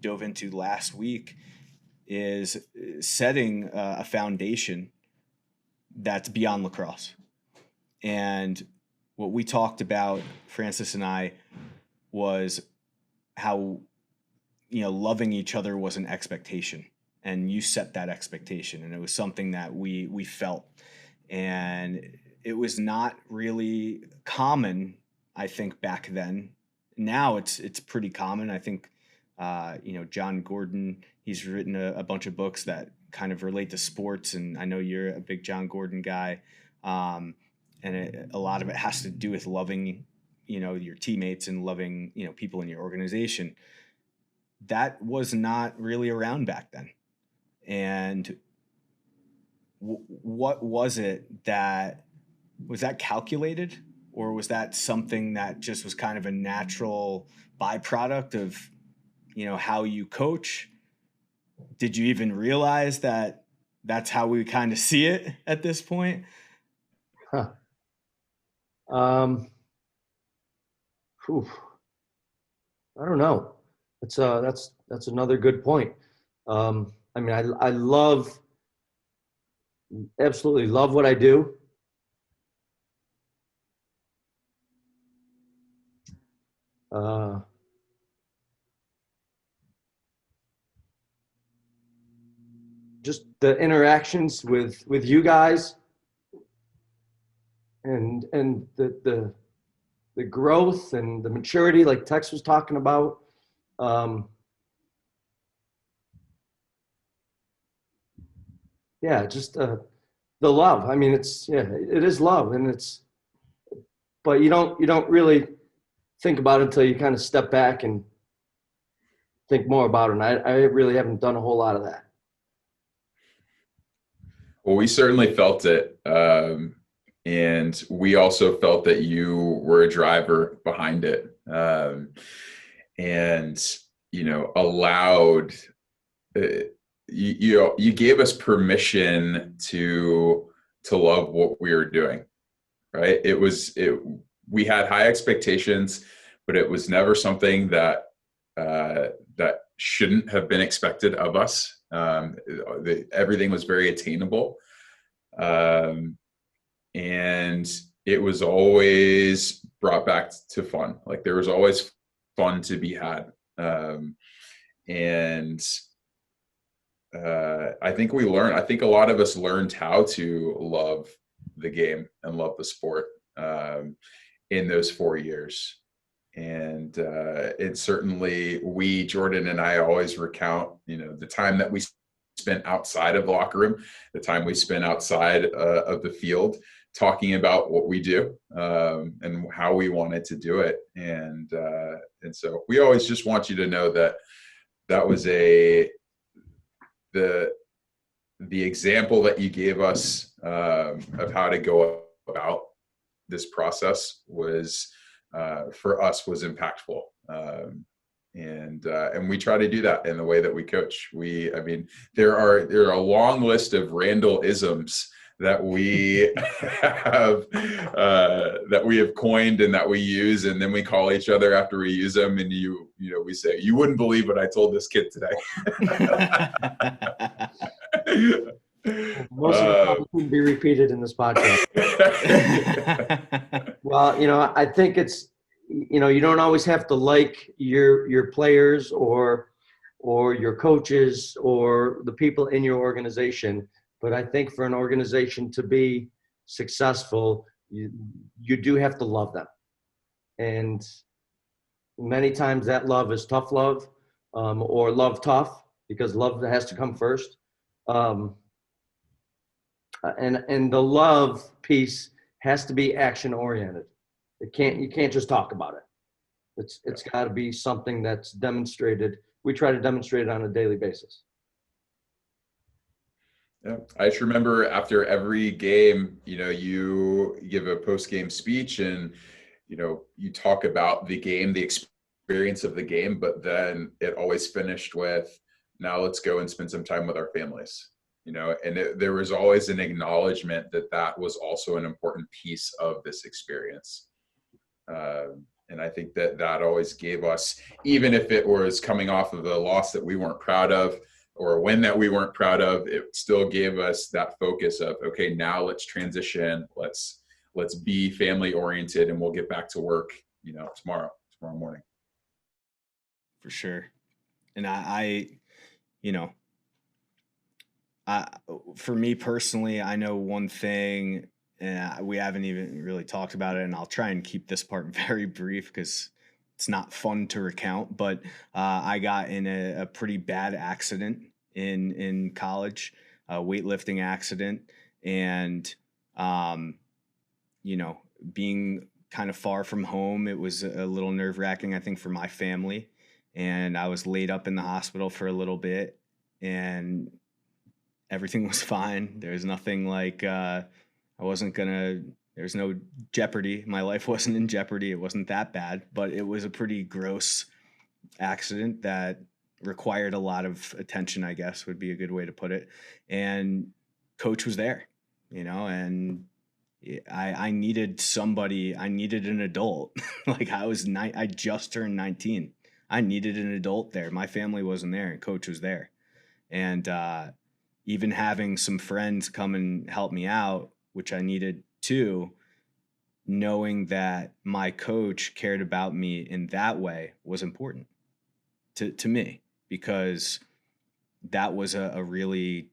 dove into last week, is setting a foundation that's beyond lacrosse. And what we talked about, Francis and I, was how loving each other was an expectation, and you set that expectation, and it was something that we felt, and it was not really common, I think, back then. Now it's pretty common. I think John Gordon, he's written a bunch of books that kind of relate to sports, and I know you're a big John Gordon guy, and a lot of it has to do with loving your teammates and loving people in your organization. That was not really around back then. And what was it that was that calculated, or was that something that just was kind of a natural byproduct of how you coach? Did you even realize that that's how we kind of see it at this point? I don't know. That's another good point. I absolutely love what I do. Just the interactions with you guys, and the growth and the maturity, like Tex was talking about. Just the love. It is love, and but you don't really think about it until you kind of step back and think more about it. And I really haven't done a whole lot of that. Well, we certainly felt it. And we also felt that you were a driver behind it. And allowed you gave us permission to love what we were doing, right? We had high expectations, but it was never something that that shouldn't have been expected of us. Everything was very attainable, and it was always brought back to fun. Like there was always fun to be had, and I think I think a lot of us learned how to love the game and love the sport in those 4 years. And it certainly, Jordan and I always recount, the time that we spent outside of the locker room, the time we spent outside of the field, talking about what we do and how we wanted to do it. And so we always just want you to know that was the example that you gave us of how to go about this process was for us was impactful. And we try to do that in the way that we coach. There are a long list of Randall isms that we have coined and that we use, and then we call each other after we use them, and we say, "You wouldn't believe what I told this kid today." Most of it probably couldn't be repeated in this podcast. Well, I think it's, you don't always have to like your players or your coaches or the people in your organization. But I think for an organization to be successful, you do have to love them. And many times that love is tough love, or love tough, because love has to come first. And the love piece has to be action oriented. You can't just talk about it. It's got to be something that's demonstrated. We try to demonstrate it on a daily basis. Yeah, I just remember after every game, you give a post-game speech, and you talk about the game, the experience of the game, but then it always finished with, "Now let's go and spend some time with our families." And there was always an acknowledgement that was also an important piece of this experience. And I think that always gave us, even if it was coming off of a loss that we weren't proud of, or a win that we weren't proud of, it still gave us that focus of, okay, now let's transition, let's be family oriented, and we'll get back to work, tomorrow morning. For sure. And for me personally, I know one thing, and we haven't even really talked about it, and I'll try and keep this part very brief because it's not fun to recount, but I got in a pretty bad accident in college, a weightlifting accident, and being kind of far from home, it was a little nerve-wracking, I think, for my family. And I was laid up in the hospital for a little bit, and everything was fine. There was nothing like there's no jeopardy. My life wasn't in jeopardy. It wasn't that bad, but it was a pretty gross accident that required a lot of attention, I guess would be a good way to put it. And coach was there, and I needed somebody. I needed an adult. Like I just turned 19. I needed an adult there. My family wasn't there, and coach was there. And even having some friends come and help me out, which I needed too, knowing that my coach cared about me in that way was important to me, because that was a really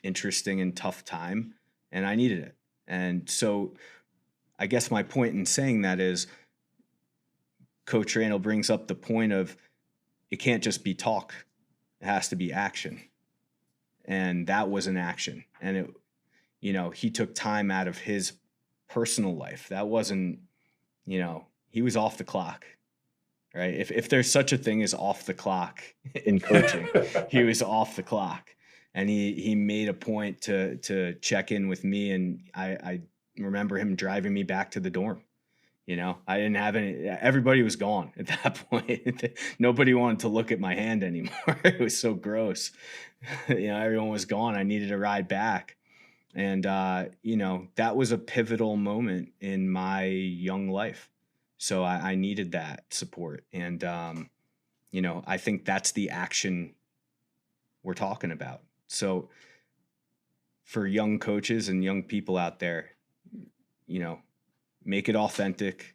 interesting and tough time, and I needed it. And so I guess my point in saying that is Coach Randall brings up the point of it can't just be talk. It has to be action. And that was an action. And he took time out of his personal life. That wasn't, he was off the clock, right? If there's such a thing as off the clock in coaching, he was off the clock. And he made a point to check in with me. And I remember him driving me back to the dorm, I didn't have any, everybody was gone at that point. Nobody wanted to look at my hand anymore. It was so gross. Everyone was gone. I needed a ride back. And, that was a pivotal moment in my young life. So I needed that support. And, I think that's the action we're talking about. So for young coaches and young people out there, make it authentic.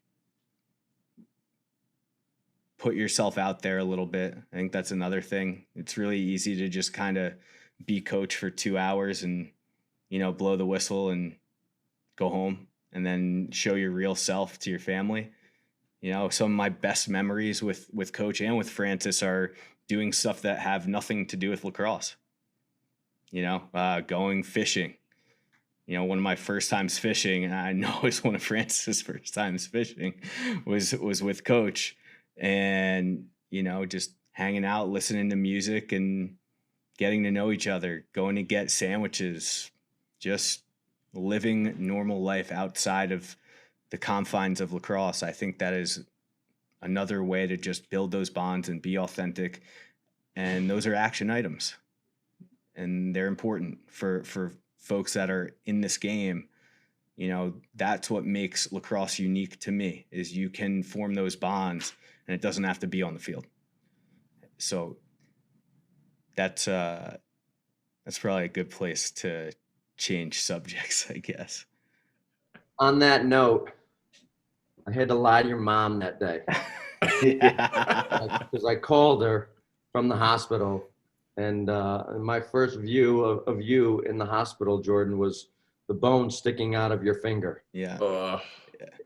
Put yourself out there a little bit. I think that's another thing. It's really easy to just kind of be coach for 2 hours and, blow the whistle and go home and then show your real self to your family. Some of my best memories with Coach and with Francis are doing stuff that have nothing to do with lacrosse. Going fishing. One of my first times fishing, and I know it's one of Francis's first times fishing, was with Coach, and just hanging out, listening to music, and getting to know each other, going to get sandwiches, just living normal life outside of the confines of lacrosse. I think that is another way to just build those bonds and be authentic. And those are action items, and they're important for folks that are in this game. That's what makes lacrosse unique to me, is you can form those bonds and it doesn't have to be on the field. So that's probably a good place to change subjects, I guess. On that note, I had to lie to your mom that day. Because I called her from the hospital, and my first view of you in the hospital, Jordan, was the bone sticking out of your finger. Yeah.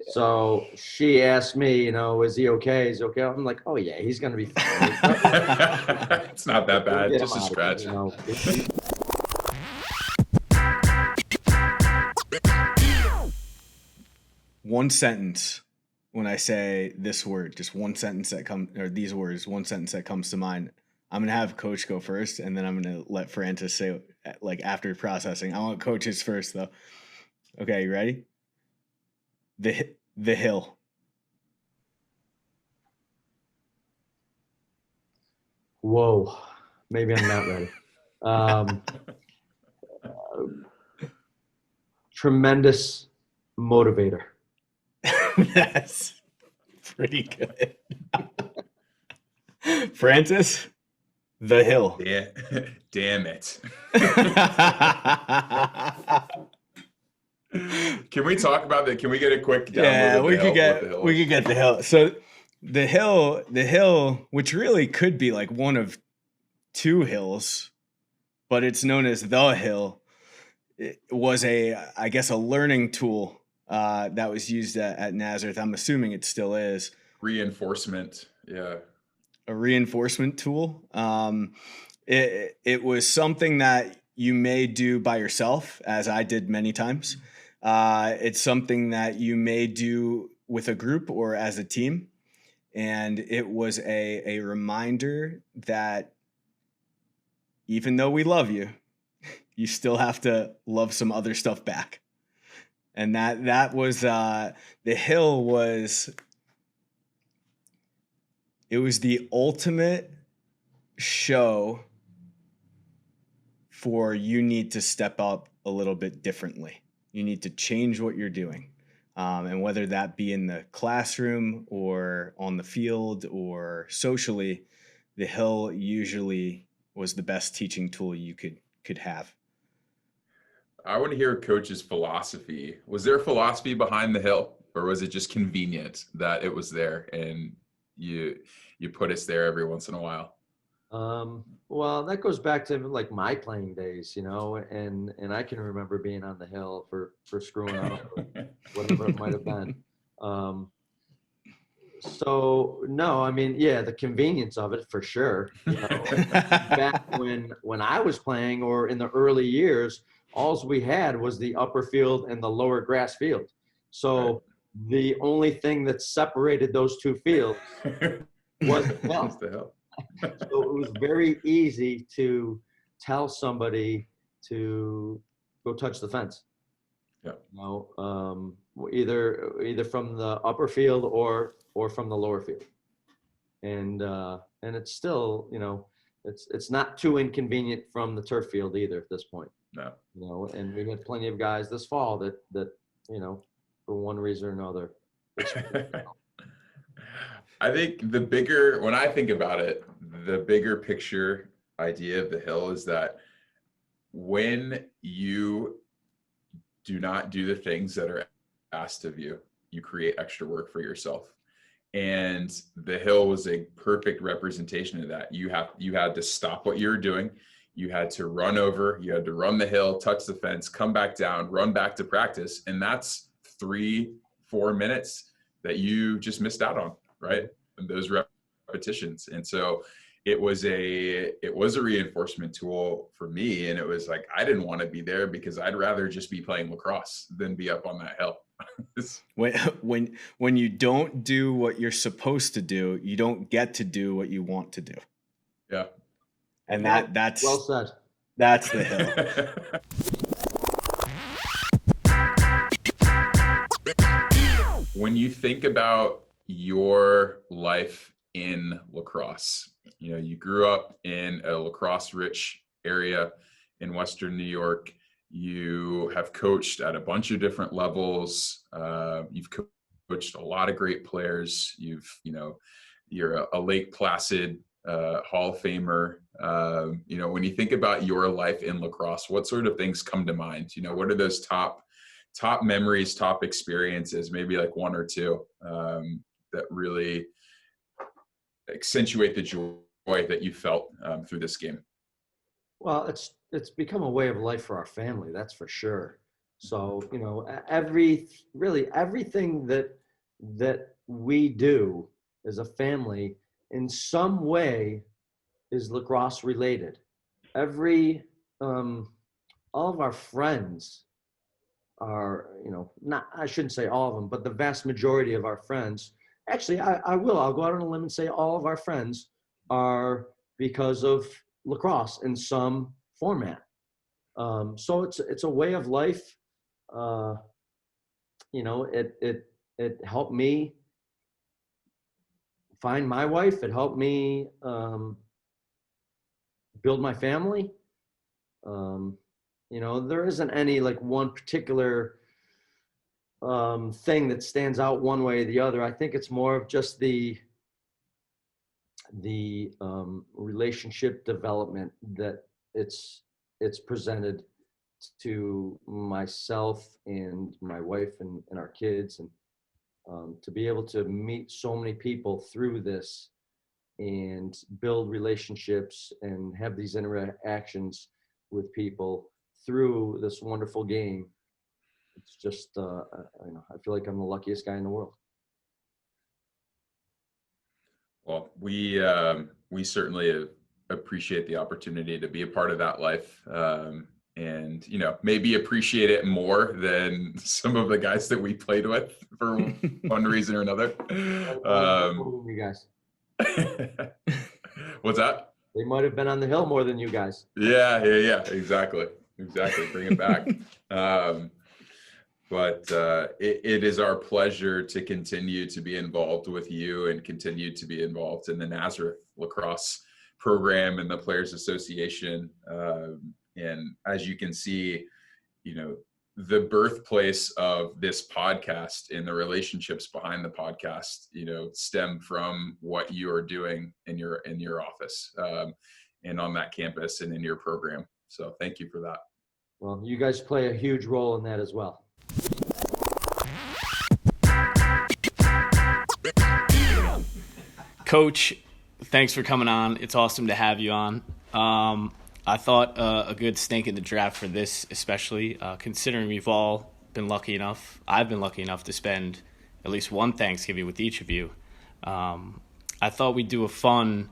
So she asked me, is he okay? Is he okay? I'm like, oh yeah, he's gonna be fine. It's not that bad, just a scratch. One sentence, when I say this word, just one sentence that comes, or these words, one sentence that comes to mind. I'm gonna have Coach go first, and then I'm gonna let Francis say, like, after processing. I want Coach's first, though. Okay, you ready? The hill. Whoa, maybe I'm not ready. Tremendous motivator. That's pretty good. Francis, the hill. Yeah. Damn it. Can we talk about that? Can we get a quick download? Yeah, we could get the hill. So the hill, which really could be like one of two hills, but it's known as the hill. It was a learning tool that was used at Nazareth. I'm assuming it still is. Reinforcement. Yeah. A reinforcement tool. It was something that you may do by yourself, as I did many times. It's something that you may do with a group or as a team. And it was a reminder that even though we love you, you still have to love some other stuff back. And that was, the hill was, it was the ultimate show for you need to step up a little bit differently. You need to change what you're doing. And whether that be in the classroom or on the field or socially, the hill usually was the best teaching tool you could have. I want to hear Coach's philosophy. Was there a philosophy behind the hill, or was it just convenient that it was there and you put us there every once in a while? Well, that goes back to like my playing days, and I can remember being on the hill for screwing up or whatever it might have been. So no, I mean, yeah, the convenience of it for sure. Back when I was playing, or in the early years, all we had was the upper field and the lower grass field. So the only thing that separated those two fields was the hill. So it was very easy to tell somebody to go touch the fence. Yeah. either from the upper field or from the lower field. And it's still, it's not too inconvenient from the turf field either at this point. No. And we had plenty of guys this fall that for one reason or another. I think when I think about it, the bigger picture idea of the hill is that when you do not do the things that are asked of you, you create extra work for yourself. And the hill was a perfect representation of that. You had to stop what you were doing. You had to run over, you had to run the hill, touch the fence, come back down, run back to practice. And that's 3-4 minutes that you just missed out on, right? And those repetitions. And so it was a reinforcement tool for me. And it was like, I didn't want to be there because I'd rather just be playing lacrosse than be up on that hill. when you don't do what you're supposed to do, you don't get to do what you want to do. Yeah. And that's well said. That's the hill. When you think about your life in lacrosse, you grew up in a lacrosse rich area in Western New York. You have coached at a bunch of different levels. You've coached a lot of great players. You're a Lake Placid Hall of Famer. When you think about your life in lacrosse, what sort of things come to mind? What are those top memories, top experiences, maybe like one or two that really accentuate the joy that you felt through this game? Well, it's become a way of life for our family, that's for sure. So, everything that we do as a family in some way is lacrosse related. All of our friends are, I shouldn't say all of them, but the vast majority of our friends, actually, I'll go out on a limb and say all of our friends are because of lacrosse in some format. So it's a way of life. It helped me find my wife. It helped me build my family. There isn't any like one particular thing that stands out one way or the other. I think it's more of just the relationship development that it's presented to myself and my wife and our kids, and to be able to meet so many people through this and build relationships and have these interactions with people through this wonderful game. It's just, I feel like I'm the luckiest guy in the world. Well, we certainly appreciate the opportunity to be a part of that life, and maybe appreciate it more than some of the guys that we played with for one reason or another. You guys. What's that? They might have been on the hill more than you guys. Yeah, exactly. Bring it back. But it is our pleasure to continue to be involved with you and continue to be involved in the Nazareth Lacrosse program and the Players Association. And as you can see, the birthplace of this podcast and the relationships behind the podcast, stem from what you are doing in your office and on that campus and in your program. So thank you for that. Well, you guys play a huge role in that as well. Coach, thanks for coming on. It's awesome to have you on. I thought a good stink in the draft for this, especially considering we've all been lucky enough. I've been lucky enough to spend at least one Thanksgiving with each of you. I thought we'd do a fun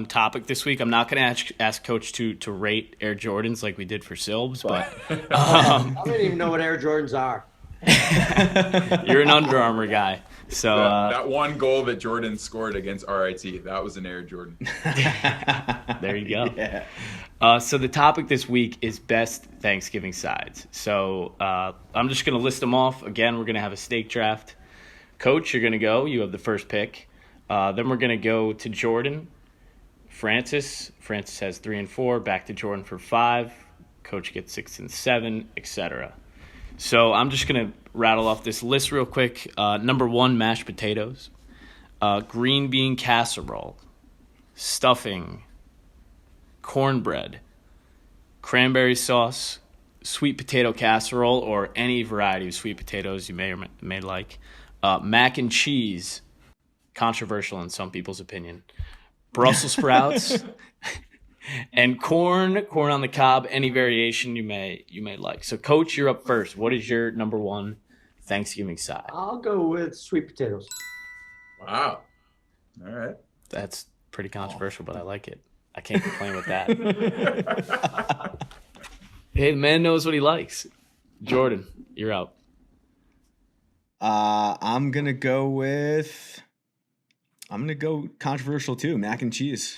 topic this week. I'm not going to ask Coach to rate Air Jordans like we did for Silbs, but I don't even know what Air Jordans are. You're an Under Armour guy. So that one goal that Jordan scored against RIT, that was an Air Jordan. there you go. Yeah. So the topic this week is best Thanksgiving sides. So I'm just going to list them off. Again, we're going to have a steak draft. Coach, you're going to go. You have the first pick. Then we're going to go to Jordan. Francis has 3 and 4. Back to Jordan for 5. Coach gets 6 and 7, etc. So I'm just going to rattle off this list real quick. Number 1, mashed potatoes. Green bean casserole. Stuffing. Cornbread. Cranberry sauce. Sweet potato casserole, or any variety of sweet potatoes you may or may like. Mac and cheese. Controversial in some people's opinion. Brussels sprouts. And corn on the cob, any variation you may like. So, Coach, you're up first. What is your number 1 Thanksgiving side? I'll go with sweet potatoes. Wow. All right. That's pretty controversial, but I like it. I can't complain with that. Hey, the man knows what he likes. Jordan, you're up. I'm gonna go controversial too. Mac and cheese.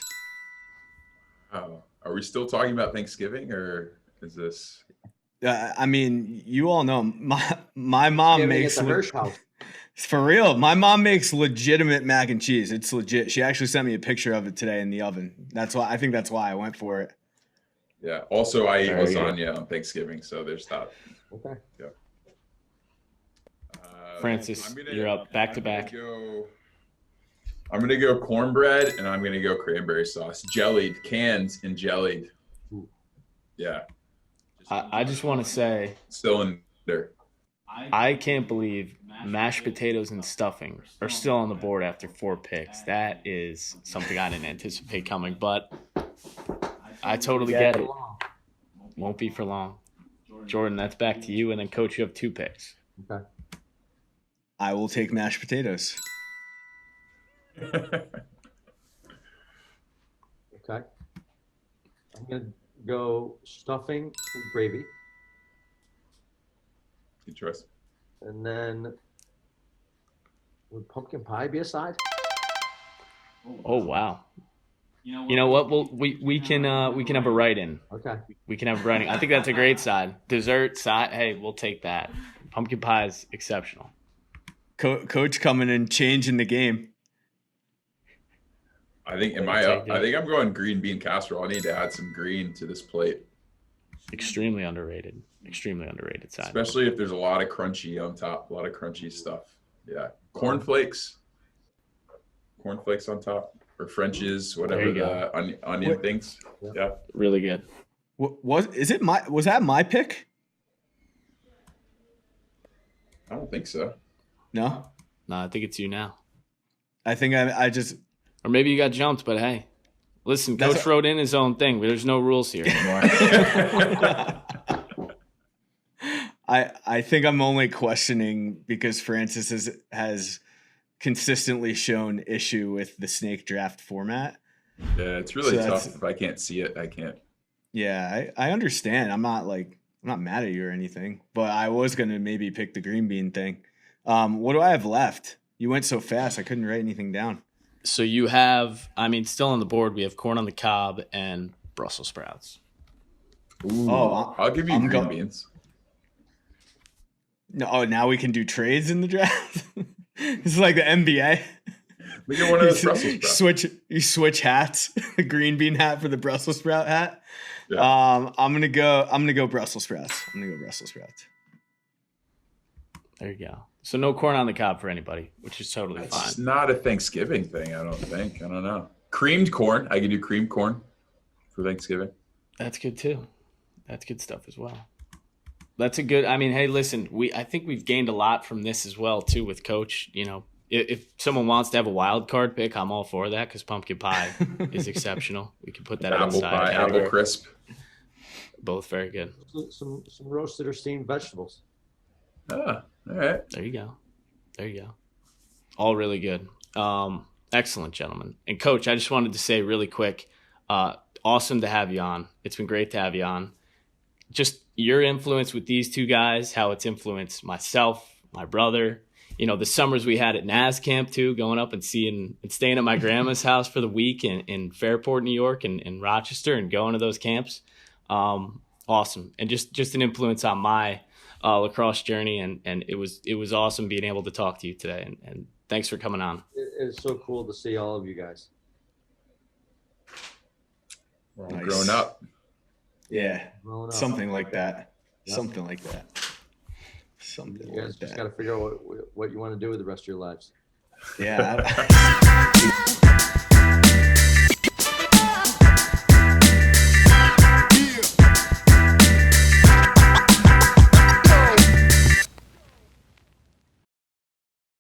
Wow. Are we still talking about Thanksgiving, or is this? I mean, you all know my mom Giving makes it the Hirsch house. for real. My mom makes legitimate mac and cheese. It's legit. She actually sent me a picture of it today in the oven. That's why I went for it. Yeah. Also, I eat There you go. lasagna on Thanksgiving, so there's that. Okay. Yeah. Francis, you're up back to back. I'm gonna go cornbread, and I'm gonna go cranberry sauce, jellied, canned and jellied. Yeah. I just want to say, Still in there. I can't believe mashed potatoes and stuffing are still on the board after 4 picks. That is something I didn't anticipate coming, but I totally get it. Won't be for long. Jordan, that's back to you, and then Coach, you have 2 picks. Okay. I will take mashed potatoes. Okay. I'm gonna go stuffing with gravy, Good choice. and then would pumpkin pie be a side? Oh wow! You know what? We can have a write-in. Okay. We can have a write-in. I think that's a great side. Dessert side. Hey, we'll take that. Pumpkin pie is exceptional. Coach coming and changing the game. I think I'm going green bean casserole. I need to add some green to this plate, Extremely underrated side. especially if there's a lot of crunchy on top, a lot of crunchy stuff. Yeah, cornflakes on top, or French's, whatever the onion things. Yeah, Really good. Was that my pick? I don't think so. No, No, I think it's you now. I think I just. Or maybe you got jumped, but hey. Listen, Coach wrote in his own thing. There's no rules here anymore. I think I'm only questioning because Francis has consistently shown issue with the snake draft format. Yeah, it's really So tough. If I can't see it, I can't. Yeah, I understand. I'm not mad at you or anything, but I was gonna maybe pick the green bean thing. What do I have left? You went so fast, I couldn't write anything down. So you have, still on the board, we have corn on the cob and Brussels sprouts. Ooh, Oh, I'll give you I'm green beans. No, now we can do trades in the draft. This is like the NBA. We get one of those Brussels sprouts. You switch hats. The green bean hat for the Brussels sprout hat. Yeah. I'm gonna go Brussels sprouts. There you go. So no corn on the cob for anybody, which is totally It's fine. not a Thanksgiving thing, I don't think. I don't know. Creamed corn. I can do creamed corn for Thanksgiving. That's good too. That's good stuff as well. That's a good. Hey, listen. I think we've gained a lot from this as well too with Coach. You know, if someone wants to have a wild card pick, I'm all for that because pumpkin pie is exceptional. We can put that Apple outside. pie, category. apple crisp. Both very good. Some roasted or steamed vegetables. Ah, all right. There you go. All really good. Excellent, gentlemen. And Coach, I just wanted to say really quick, awesome to have you on. It's been great to have you on. just your influence with these two guys, how it's influenced myself, my brother, the summers we had at NAS camp too, going up and staying at my grandma's house for the week in Fairport, New York, and Rochester, and going to those camps. Awesome. And just an influence on my lacrosse journey. And it was awesome being able to talk to you today. And thanks for coming on. It's so cool to see all of you guys. We're all grown up. Yeah. Grown up. Something like that. Yep. Something like that. Something You guys like just that. got to figure out what you want to do with the rest of your lives. Yeah.